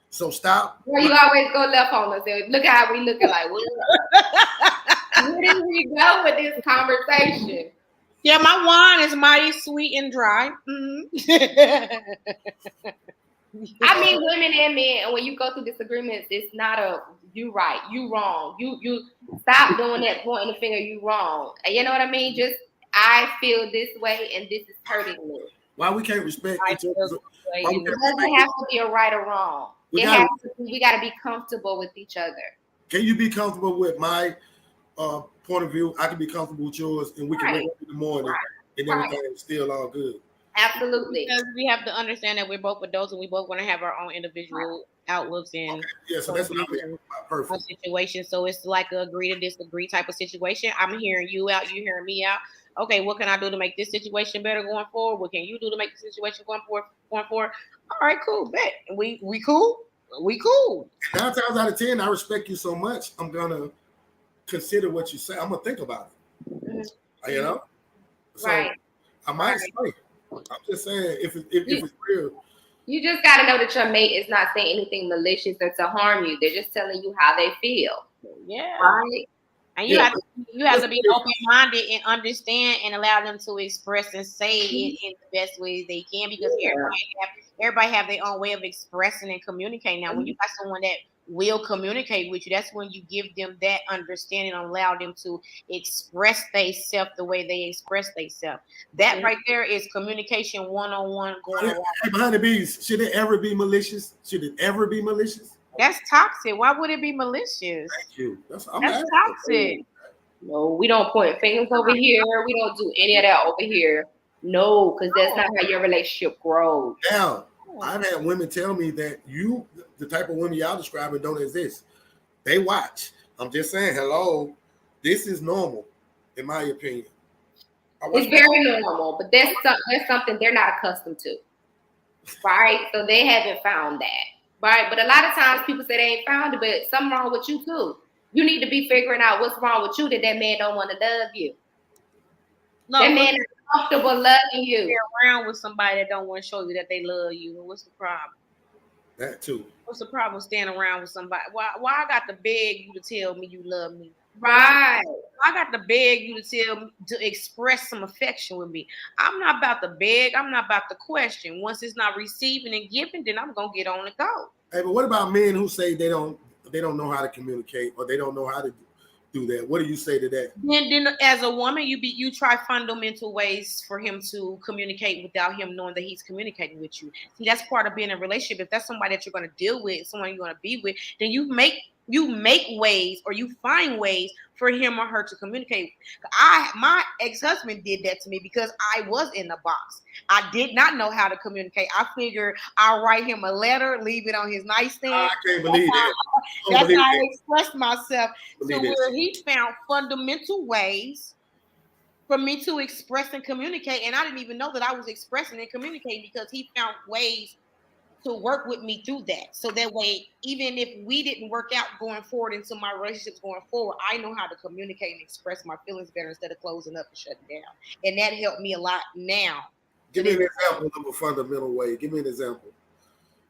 So stop. Well, you always go left on us. Look how we looking like. Where did we go with this conversation? Yeah, my wine is mighty sweet and dry. I mean, women and men, and when you go through disagreements, it's not a you right, you wrong. You stop doing that, pointing the finger, you wrong. You know what I mean? Just I feel this way, and this is hurting me. Why we can't respect each other? It doesn't have to be a right or wrong. We got to be comfortable with each other. Can you be comfortable with my point of view? I can be comfortable with yours, and we can wake up in the morning, and everything is still all good. Absolutely. Because we have to understand that we're both adults and we both want to have our own individual outlooks and so that's what I mean. Perfect situation. So it's like a agree to disagree type of situation. I'm hearing you out, you hearing me out. Okay, what can I do to make this situation better going forward? What can you do to make the situation going forward? All right, cool, bet. We cool? We cool. 9 times out of 10, I respect you so much. I'm gonna consider what you say. I'm gonna think about it. Mm-hmm. You know, so I might say. I'm just saying, if it's real. You just got to know that your mate is not saying anything malicious or to harm you. They're just telling you how they feel. Yeah. Right? And you have to be open-minded and understand and allow them to express and say it in the best way they can, because everybody have their own way of expressing and communicating. Now, when you got someone that will communicate with you, that's when you give them that understanding and allow them to express themselves the way they express themselves. That right there is communication one-on-one going on. Hey, behind the bees, should it ever be malicious? Should it ever be malicious? That's toxic. Why would it be malicious? Thank you. That's toxic. No, we don't point fingers over here. We don't do any of that over here. No, because that's not how your relationship grows. Now, I've had women tell me that the type of women y'all describing don't exist. They watch. I'm just saying, hello, this is normal, in my opinion. It's very normal, but that's something they're not accustomed to, right? So they haven't found that, right? But a lot of times people say they ain't found it, but something wrong with you too. You need to be figuring out what's wrong with you that man don't want to love you. No, that man is comfortable loving you. You're around with somebody that don't want to show you that they love you. What's the problem? That too. What's the problem standing around with somebody? Why I got to beg you to tell me you love me? Right. I got to beg you to tell me to express some affection with me. I'm not about to beg. I'm not about to question. Once it's not receiving and giving, then I'm gonna get on the go. Hey, but what about men who say they don't know how to communicate, or they don't know how to do that? What do you say to that? Then as a woman, you try fundamental ways for him to communicate without him knowing that he's communicating with you. See, that's part of being in a relationship. If that's somebody that you're going to deal with, someone you're going to be with, then you make ways, or you find ways for him or her to communicate. My ex-husband did that to me because I was in the box. I did not know how to communicate. I figured I'll write him a letter, leave it on his nightstand. I can't believe that. That's how I expressed myself. So Believe where he found fundamental ways for me to express and communicate, and I didn't even know that I was expressing and communicating because he found ways to work with me through that. So that way, even if we didn't work out going forward into my relationships going forward, I know how to communicate and express my feelings better instead of closing up and shutting down. And that helped me a lot now. Give me an example of a fundamental way. Give me an example.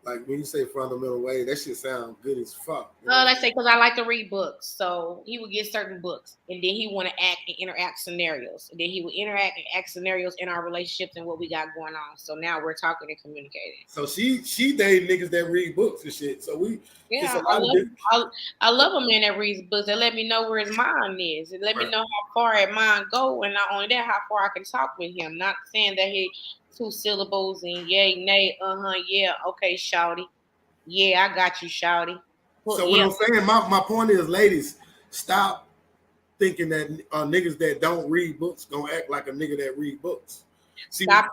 Like when you say fundamental way, that shit sound good as fuck. Let's say because I like to read books, so he would get certain books, and then he want to act and interact scenarios, and then he would interact and act scenarios in our relationships and what we got going on. So now we're talking and communicating. So she dated niggas that read books and shit. So I love a man that reads books. That let me know where his mind is, and let me know how far his mind go, and not only that, how far I can talk with him. Not saying that he 2 syllables and yay, nay, yeah, okay, shawty. Yeah, I got you, shawty. So what I'm saying, my point is, ladies, stop thinking that niggas that don't read books gonna act like a nigga that read books. Stop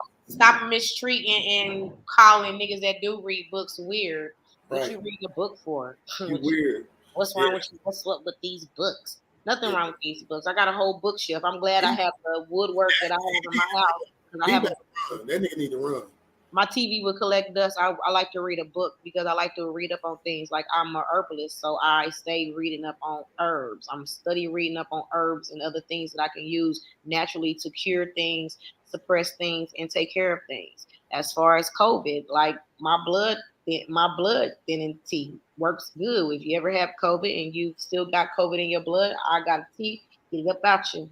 mistreating and calling niggas that do read books weird. What you read a book for? You weird. What's wrong with you? What's up with these books? Nothing wrong with these books. I got a whole bookshelf. I'm glad I have the woodwork that I have in my house. That nigga need to run. My TV would collect dust. I like to read a book because I like to read up on things. Like I'm a herbalist, so I stay reading up on herbs. I'm studying reading up on herbs and other things that I can use naturally to cure things, suppress things, and take care of things. As far as COVID, like my blood thinning tea works good. If you ever have COVID and you still got COVID in your blood, I got a tea. Get it up out you.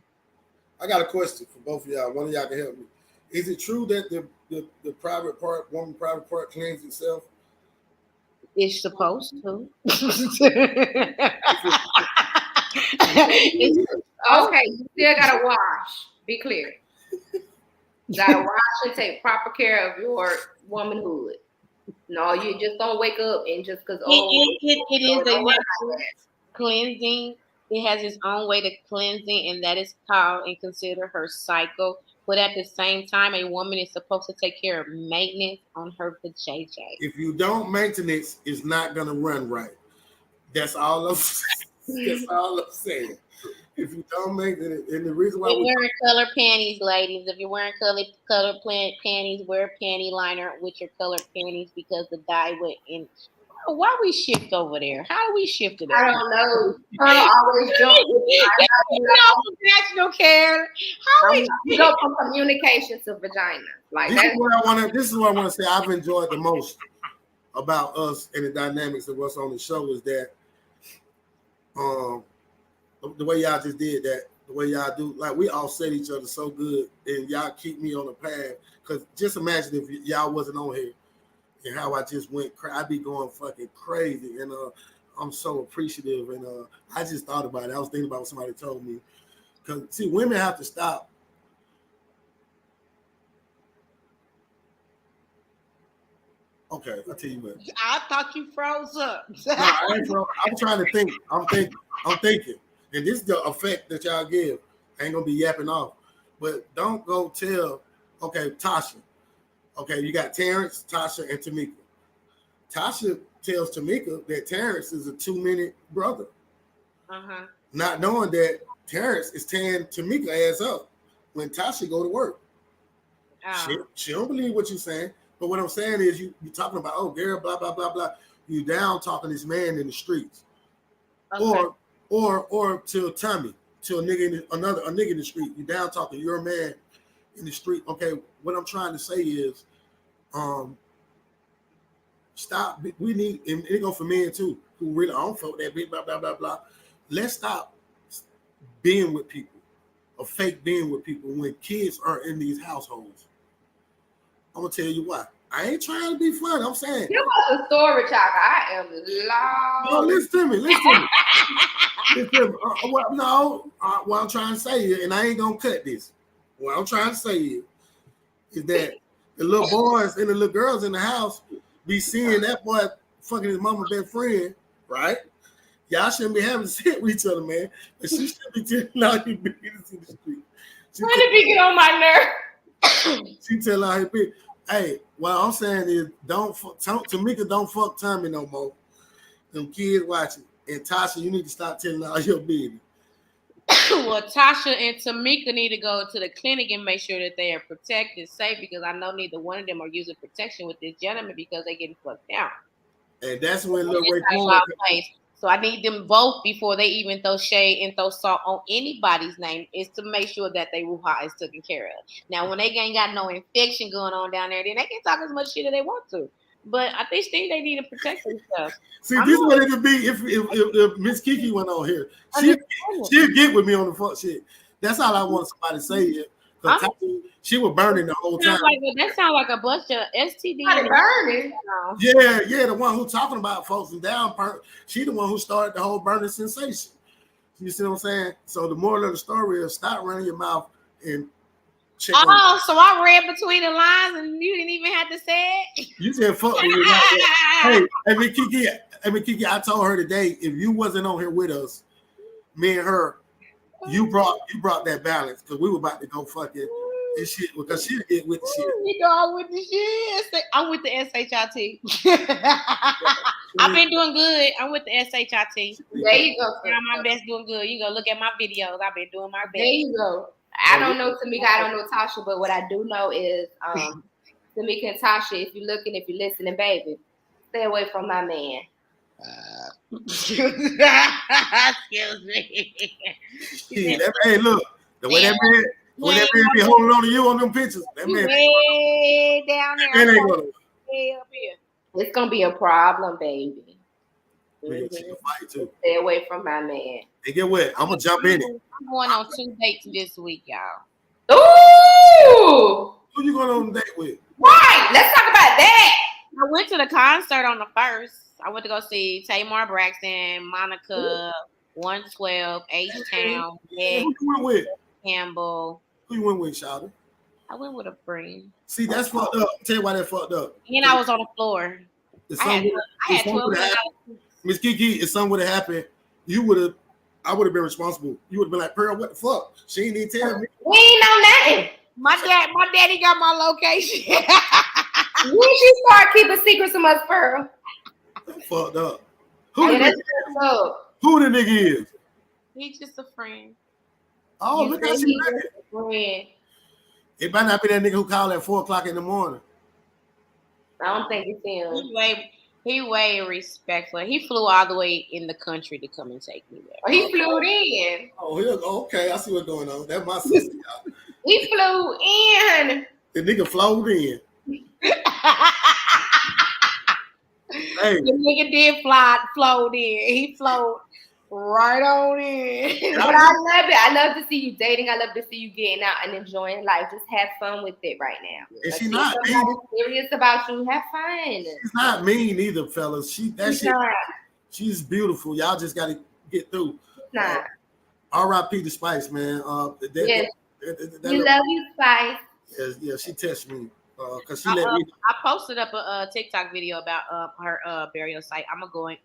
I got a question for both of y'all. One of y'all can help me. Is it true that the private part, woman private part, cleans itself? It's supposed to. Okay, you still gotta wash. Be clear. You gotta wash and take proper care of your womanhood. No, you just don't wake up and just because it is a natural cleansing. It has its own way to cleansing, and that is called and consider her cycle. But at the same time, a woman is supposed to take care of maintenance on her vajayjay. If you don't maintenance, it's not gonna run right. That's all I'm saying. If you don't maintenance, and the reason why you're wearing color panties, ladies. If you're wearing color panties, wear a panty liner with your colored panties because the dye went in. Why we shift over there? How do we shift it? I don't know. I always jump. National care. How we go from communication to vagina? Like this is what I want to say. I've enjoyed the most about us and the dynamics of what's on the show is that the way y'all just did that, the way y'all do, like we all set each other so good, and y'all keep me on the path. Because just imagine if y'all wasn't on here. And how I just went, I'd be going fucking crazy, and I'm so appreciative, and I just thought about it. I was thinking about what somebody told me, because see, women have to stop. Okay, I'll tell you what. I thought you froze up. No, I ain't froze. I'm trying to think. I'm thinking, and this is the effect that y'all give. I ain't gonna be yapping off, but don't go tell. Okay, Tasha. Okay, you got Terrence, Tasha, and Tamika. Tasha tells Tamika that Terrence is a 2-minute brother. Not knowing that Terrence is tearing Tamika ass up when Tasha go to work. She don't believe what you're saying. But what I'm saying is you're talking about, oh, girl, blah, blah, blah, blah. You down talking this man in the streets. Okay. Or to Tommy, to a nigga in the street. You down talking your man in the street. Okay, what I'm trying to say is, stop. We need, and it go for men too, who really don't feel that big, blah, blah, blah, blah. Let's stop being with people, or fake being with people when kids are in these households. I'm gonna tell you why. I ain't trying to be funny. I'm saying you want the story, child. I am loud. No, listen to me. What I'm trying to say is, and I ain't gonna cut this. What I'm trying to say is that the little boys and the little girls in the house be seeing that boy fucking his mama best friend, right? Y'all shouldn't be having sex with each other, man. But she should be telling all you niggas in the street. When did he get on my nerve? She tell all his bitch, hey, what I'm saying is, Tamika, don't fuck Tommy no more. Them kids watching. And Tasha, you need to stop telling all your business. Well, Tasha and Tamika need to go to the clinic and make sure that they are protected, safe, because I know neither one of them are using protection with this gentleman because they getting fucked down. And that's when Lil Ray So I need them both before they even throw shade and throw salt on anybody's name, is to make sure that they Wuha is taken care of. Now, when they ain't got no infection going on down there, then they can talk as much shit as they want to. But I think they need to protect themselves. See, this is what it would be if Miss Kiki went on here. She'd get with me on the fuck shit. That's all I want somebody to say here. She was burning the whole time. That sounds like a bunch of STD. Burning. Yeah, the one who talking about folks and down. She the one who started the whole burning sensation. You see what I'm saying? So the moral of the story is stop running your mouth and check. Oh, so I read between the lines and you didn't even have to say it. You said fuck with me. Hey, Kiki, I told her today, if you wasn't on here with us, me and her, you brought that balance because we were about to go fucking this shit because she get with the shit. You know, I'm with the shit. I'm with the SHIT. I've been doing good. I'm with the SHIT. There you go. I'm my best doing good. You go look at my videos. I've been doing my best. There you go. I don't know Tamika. I don't know Tasha, but what I do know is Tamika and Tasha, if you're looking, if you're listening, baby, stay away from my man. Excuse me. Hey, look, the way that man be holding on to you on them pictures, that man way down there. Man ain't gonna. Way up here. It's gonna be a problem, baby. Fight too. Stay away from my man. Hey, get what? I'm gonna jump in it. I'm going on 2 dates this week, y'all. Ooh! Who you going on a date with? Right. Let's talk about that. I went to the concert on the 1st. I went to go see Tamar Braxton, Monica, 112, H-Town, Who you went with? Campbell. Who you went with, Shawty? I went with a friend. See, that's fucked up. I'll tell you why that fucked up. And I was on the floor. I had 12 minutes. Miss Kiki, if something would have happened, I would have been responsible. You would have been like, Pearl, what the fuck? She ain't even tell me. We ain't know nothing. My daddy got my location. When you start keeping secrets from us, Pearl? That's fucked up. Who the nigga is? He's just a friend. Oh, look how she looking. It might not be that nigga who called at 4:00 in the morning. I don't think it's him. He way respectful. He flew all the way in the country to come and take me there. Oh, he flew in. Oh, okay. I see what's going on. That's my sister, y'all. He flew in. The nigga flowed in. Hey. The nigga did flowed in. He flowed right on in. But I love it. I love to see you dating. I love to see you getting out and enjoying life. Just have fun with it right now. And she's not serious about you. Have fun. She's not mean either, fellas. She's beautiful. Y'all just gotta get through. Nah. R.I.P. the Spice, man. Yes. We love you, Spice. Yeah, she texted me. Cause she let me. I posted up a TikTok video about her burial site. I'm gonna go and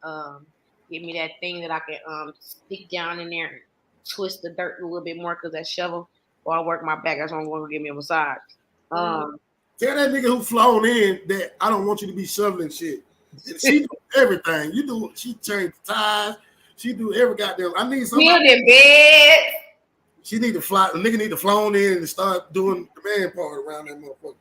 give me that thing that I can stick down in there and twist the dirt a little bit more because that shovel while I work my back. That's why I'm going to give me a massage. Tell that nigga who flown in that I don't want you to be shoveling shit. She do everything. She changed the tires. She do every goddamn. I need something. Building bed. She need to fly. The nigga need to flown in and start doing the man part around that motherfucker.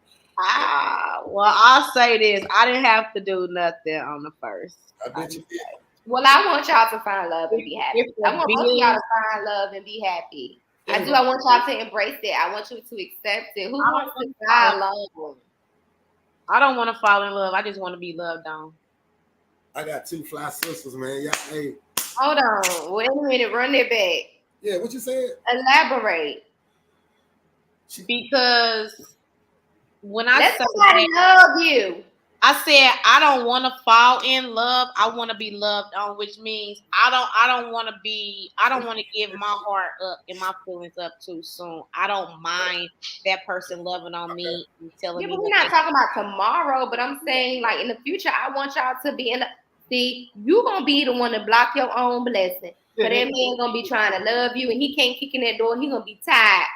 Well, I'll say this. I didn't have to do nothing on the 1st. I bet you did. Well, I want y'all to find love and be happy. I want both y'all to find love and be happy. I do. I want y'all to embrace it. I want you to accept it. Who wants to find love? I don't want to fall in love. I just want to be loved on. I got 2 fly sisters, man. Yeah, hey. Hold on. Wait a minute. Run it back. Yeah, what you said? Elaborate. Because when I let somebody love you. I said I don't want to fall in love. I want to be loved on, which means I don't want to be. I don't want to give my heart up and my feelings up too soon. I don't mind that person loving on me and telling Yeah, me but we're what not they. talking about tomorrow. But I'm saying, like in the future, I want y'all to be in. See, you gonna be the one to block your own blessing. But that man gonna be trying to love you, and he can't kick in that door. He gonna be tired.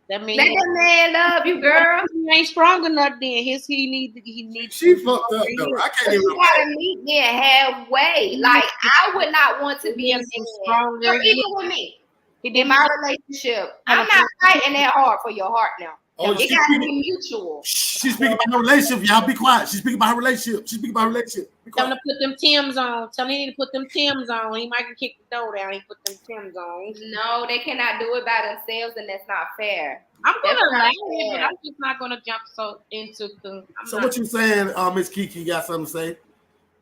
That Let means that man love you, girl. he ain't strong enough. Then he needs She to be fucked up over though. here. I can't But even. you gotta meet me halfway. Like I would not want to He be a needs some man, stronger. or even with me He in didn't my relationship. I'm not fighting that hard for your heart now. Oh, It gotta be mutual. she's speaking about her relationship. Y'all be quiet. She's speaking about her relationship. She's speaking about her relationship. Be Tell him quiet. to put them Tims on. Tell him he need to put them Tims on. He might can kick the door down. He put them Tims on. No, they cannot do it by themselves, and that's not fair. I'm That's gonna allow not it, but fair. I'm just not gonna jump so into the. I'm So not. what you saying, Miss Kiki? You got something to say?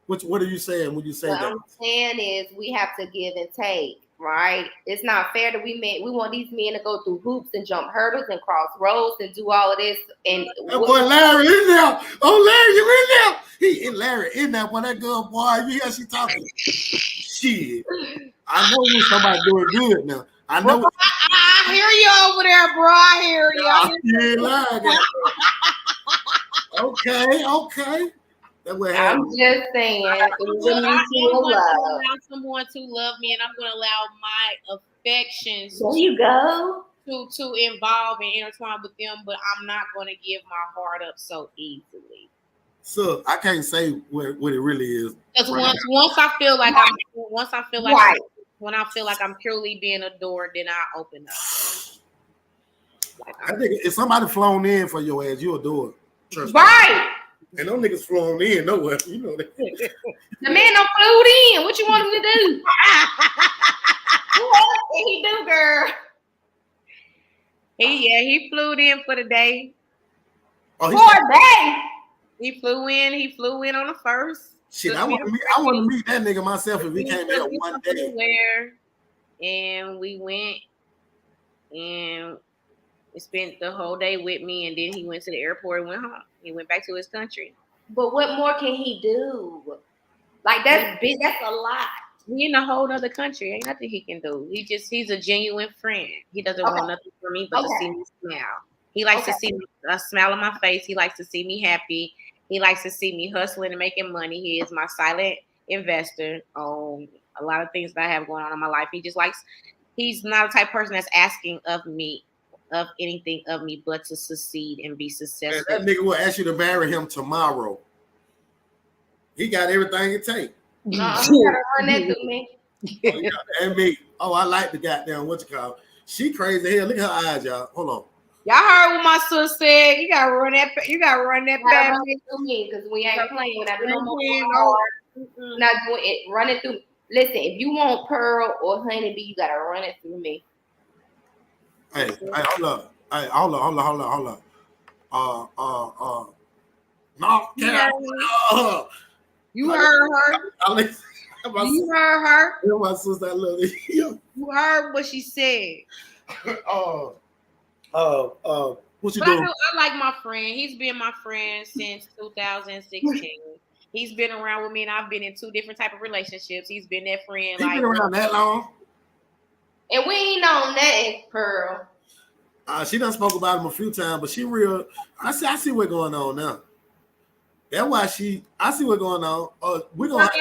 What are you saying when you say What that? I'm saying is we have to give and take, right? It's not fair that we want these men to go through hoops and jump hurdles and cross roads and do all of this. And That boy Larry in there. Oh, Larry, you in there? He in Larry in there. Boy, that girl, boy, you hear she talking? Shit. I know when somebody doing good now. I know. I hear you over there, bro. I hear you. I hear You ain't lying. Okay. That what I'm happened. just saying, it was a I am mutual going to love. allow someone to love me, and I'm going to allow my affections There you go. to involve and intertwine with them. But I'm not going to give my heart up so easily. So I can't say what it really is. Because once I feel like Right. when I feel like I'm purely being adored, then I open up. Like I think if somebody flown in for your ass, you'll do it. Trust me. Right. And them niggas flown in nowhere. You know that. The man done flew in. What you want him to do? What did he do, girl? he flew in for the day. Oh, For a day. He flew in on the first. shit, I want to meet that nigga myself if he came here one day. And we went and he spent the whole day with me, and then he went to the airport and went home. He went back to his country. But what more can he do? Like that's big. That's a lot. He in a whole other country. Ain't nothing he can do. He's a genuine friend. He doesn't want nothing from me but to see me smile. He likes to see a smile on my face. He likes to see me happy. He likes to see me hustling and making money. He is my silent investor on a lot of things that I have going on in my life. He's not a type of person that's asking of anything of me but to succeed and be successful. And that nigga will ask you to marry him tomorrow. He got everything it takes. You gotta run that through me. And me. Oh, I like the goddamn what you call. She crazy hell. Look at her eyes, y'all. Hold on. Y'all heard what my sister said. You gotta run that back through me because we ain't playing. We're not doing no more no. Not doing it. Run it through. Listen, if you want Pearl or Honeybee, you gotta run it through me. Hey, hold up. Hey, hold up. No, you heard her. You heard her. My sister, I love it. You heard what she said. What you doing? I like my friend. He's been my friend since 2016. He's been around with me, and I've been in 2 different type of relationships. He's been that friend. He's been around that long. And we ain't on nothing, Pearl. She done spoke about him a few times, but she real. I see what's going on now. That's why I see what's going on. We're gonna have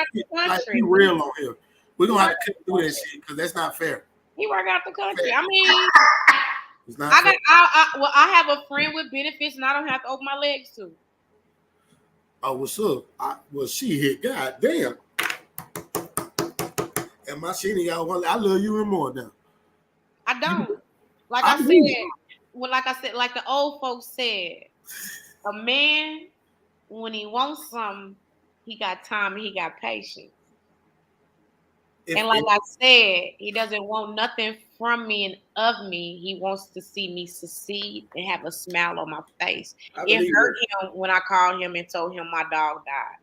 to be real on here. We're gonna have to do that shit because that's not fair. He work out the country. I mean, it's not fair. I have a friend with benefits, and I don't have to open my legs to. Oh, what's up? She hit. God damn. And my shit, y'all, I love you even more now. I don't. Like I said, like the old folks said, a man, when he wants something, he got time and he got patience. And like I said, he doesn't want nothing from me and of me. He wants to see me succeed and have a smile on my face. It hurt him when I called him and told him my dog died.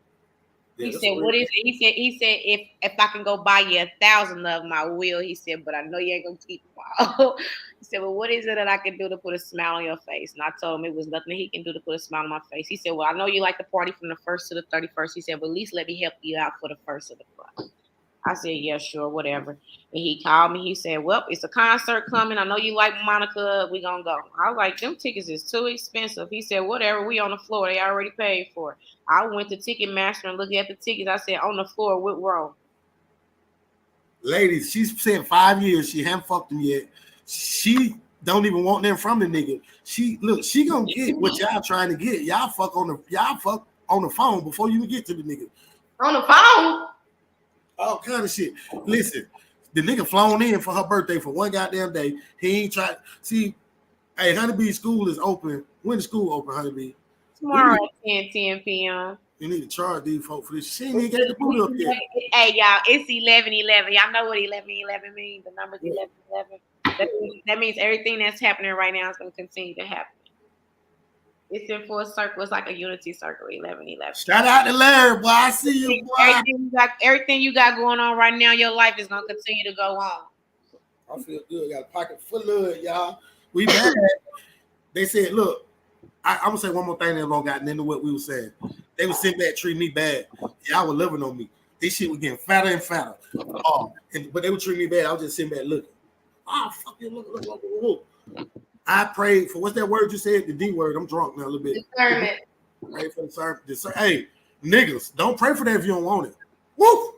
He said, "What is it?" He said, if I can go buy you 1,000 of them, I will. He said, but I know you ain't gonna keep them all. He said, well, what is it that I can do to put a smile on your face? And I told him it was nothing he can do to put a smile on my face. He said, well, I know you like the party from the 1st to the 31st. He said, but at least let me help you out for the 1st of the month. I said, yeah, sure, whatever. And he called me. He said, well, it's a concert coming. I know you like Monica. We gonna go. I was like, them tickets is too expensive. He said, whatever. We on the floor. They already paid for it. I went to Ticketmaster and looked at the tickets. I said, on the floor, what row? Ladies, she's said 5 years. She haven't fucked him yet. She don't even want them from the nigga. She gonna get what y'all trying to get. Y'all fuck on the phone before you even get to the nigga. On the phone? All kind of shit. Listen, the nigga flown in for her birthday for one goddamn day. He ain't tried. See, hey, Honeybee school is open. When the school open, Honeybee? Tomorrow at 10 p.m. You need to charge these folks for this. She ain't even got the boot up yet. Hey, y'all, it's 11:11. Y'all know what 11:11 means. The number's 11:11. That means everything that's happening right now is going to continue to happen. It's in full circle. It's like a unity circle, 11:11. Shout out to Larry, boy. I see you, boy. Everything you got going on right now, your life is going to continue to go on. I feel good. Got a pocket full of it, y'all. We back. They said, look, I'm going to say one more thing that gotten into what we were saying. They would sit back, treat me bad. Y'all were living on me. This shit was getting fatter and fatter. But they would treat me bad. I was just sitting back looking. Oh, fuck you, look. I prayed for, what's that word you said? The D word. I'm drunk now a little bit. Discernment. Pray for the discernment. Hey, niggas, don't pray for that if you don't want it. Woo!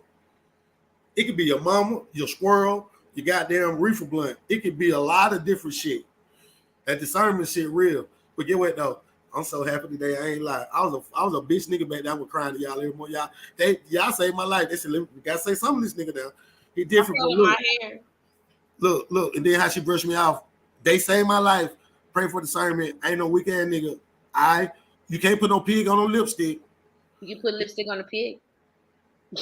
It could be your mama, your squirrel, your goddamn reefer blunt. It could be a lot of different shit. That discernment shit real. But get what though? I'm so happy today. I ain't lying. I was a bitch nigga back there. I was crying to y'all every morning. Y'all saved my life. They said, we gotta say something to this nigga down. He different. Look, and then how she brushed me off. They saved my life. Pray for discernment. I ain't no weak ass nigga. You can't put no pig on no lipstick. You put lipstick on a pig? Yeah.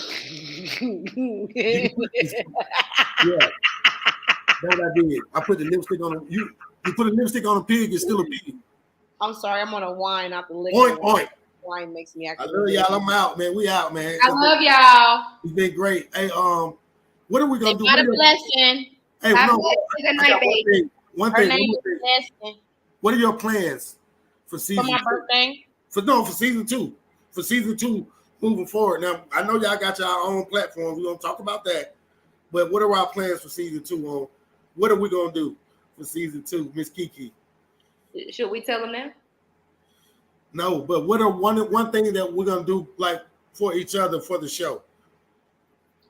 That's what I did. I put the lipstick on you put a lipstick on a pig, it's still a pig. I'm sorry, I'm on a wine out the liquor. Point. Wine makes me I love y'all. I'm out, man. We out, man. I love y'all. It's been great. Hey, what are we gonna do? What a blessing. Hey, Good night, baby. One thing. What are your plans for season? For my birthday? For season 2. For season 2, moving forward. Now, I know y'all got your own platform. We're gonna talk about that. But what are our plans for season 2? On what are we gonna do for season 2, Miss Kiki? Should we tell them now? No, but what are one thing that we're gonna do like for each other for the show?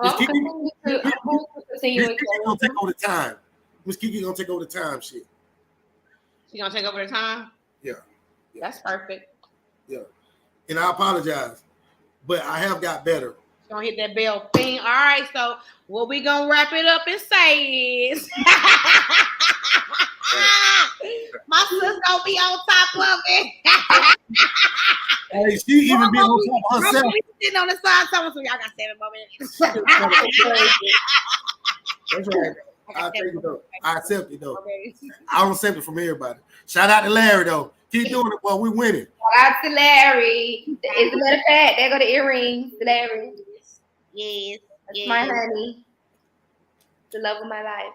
Miss Kiki gonna take over the time. Miss Kiki gonna take over the time shit. She gonna take over the time? Yeah. That's perfect. Yeah. And I apologize, but I have got better. Gonna hit that bell. Bing. All right, so what we gonna wrap it up and say is my sister's gonna be on top of it. Hey, she even be on top of herself. Sitting on the side, telling y'all got 7 more minutes. That's right. I accept it though. Okay. I don't accept it from everybody. Shout out to Larry though. Keep doing it while we winning. Shout out to Larry. As a matter of fact, there go the earrings, Larry. Yes. That's my honey. The love of my life.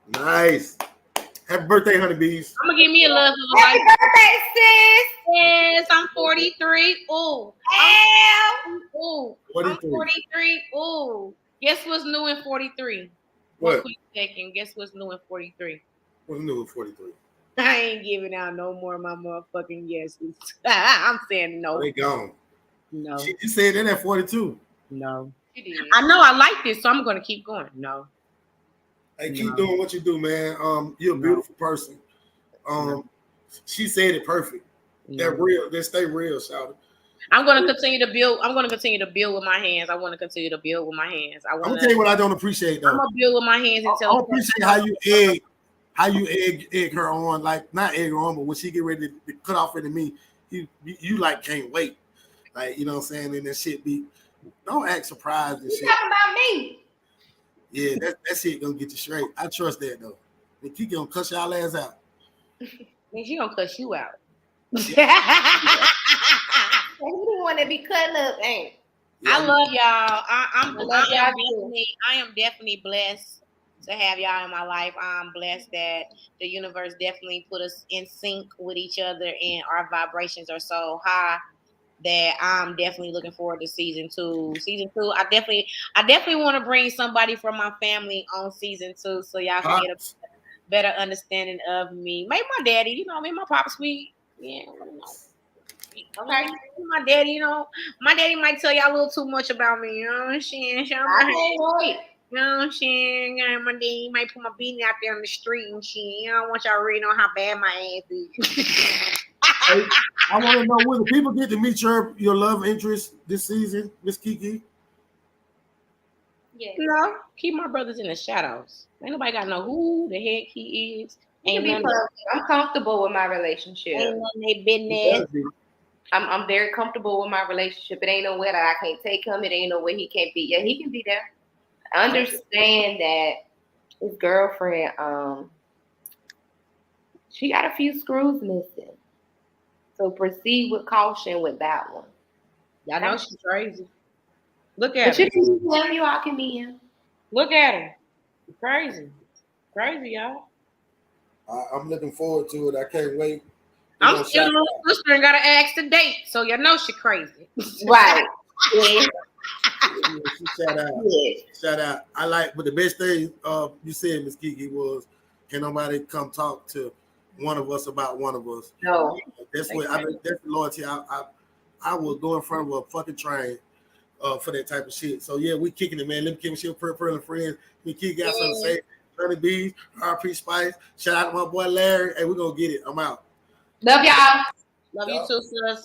Nice. Happy birthday, honeybees. I'm gonna give me a love of a Happy birthday, sis. Yes, I'm 43. Ooh. I'm 43. Ooh. Guess what's new in 43? What? Quick second. Guess what's new in 43? What's new in 43? I ain't giving out no more of my motherfucking yeses. I'm saying no. They gone. No. She just said that at 42. No. I know I like this, so I'm gonna keep going. No. Hey, keep doing what you do, man. You're a beautiful person. She said it perfect. They're real. They stay real, shout it. I'm gonna continue to build. I'm gonna continue to build with my hands. I want to continue to build with my hands. I'm gonna tell you what I don't appreciate though. I'm gonna build with my hands until I appreciate how you egg her on, like not egg her on, but when she get ready to cut off into me, you like can't wait. Like, you know what I'm saying? And that shit be don't act surprised and shit. You talking about me? Yeah, that shit gonna get you straight. I trust that though. And Kiki gonna cuss y'all ass out. Then she gonna cuss you out. He the one that be cutting up, ain't? I love y'all. I am definitely blessed to have y'all in my life. I'm blessed that the universe definitely put us in sync with each other, and our vibrations are so high that I'm definitely looking forward to season 2. Season 2, I definitely want to bring somebody from my family on season 2, so y'all can get a better understanding of me. Maybe my daddy, me, my pop sweet. Yeah, okay. My daddy, my daddy might tell y'all a little too much about me. You know what I'm saying? I can't wait. You know what I'm saying? My daddy might put my beanie out there on the street and shit. I don't want y'all to really know how bad my ass is. I want to know, will the people get to meet your love interest this season, Miss Kiki? Yeah. No, keep my brothers in the shadows. Ain't nobody got to know who the heck he is. I'm comfortable with my relationship. Ain't none of their business. I'm very comfortable with my relationship. It ain't nowhere that I can't take him. It ain't nowhere he can't be. Yeah, he can be there. I understand that his girlfriend, she got a few screws missing. So proceed with caution with that one. Y'all know she's crazy. Look at her. But you all can be him. Look at her. Crazy. Crazy, y'all. I'm looking forward to it. I can't wait. I'm still a little sister and gotta ask the date, so you know she crazy. Right. Yeah. Shout out. Yeah. Shout out. But the best thing you said, Miss Kiki, was can nobody come talk to one of us about one of us? No. That's what that's the loyalty. I will go in front of a fucking train for that type of shit. So yeah, we kicking it, man. Let me keep shit Pearl and friends. We Kiki got something to say. Honey Bees, RP Spice. Shout out to my boy Larry. Hey, we're gonna get it. I'm out. Love y'all. Love you too, sis.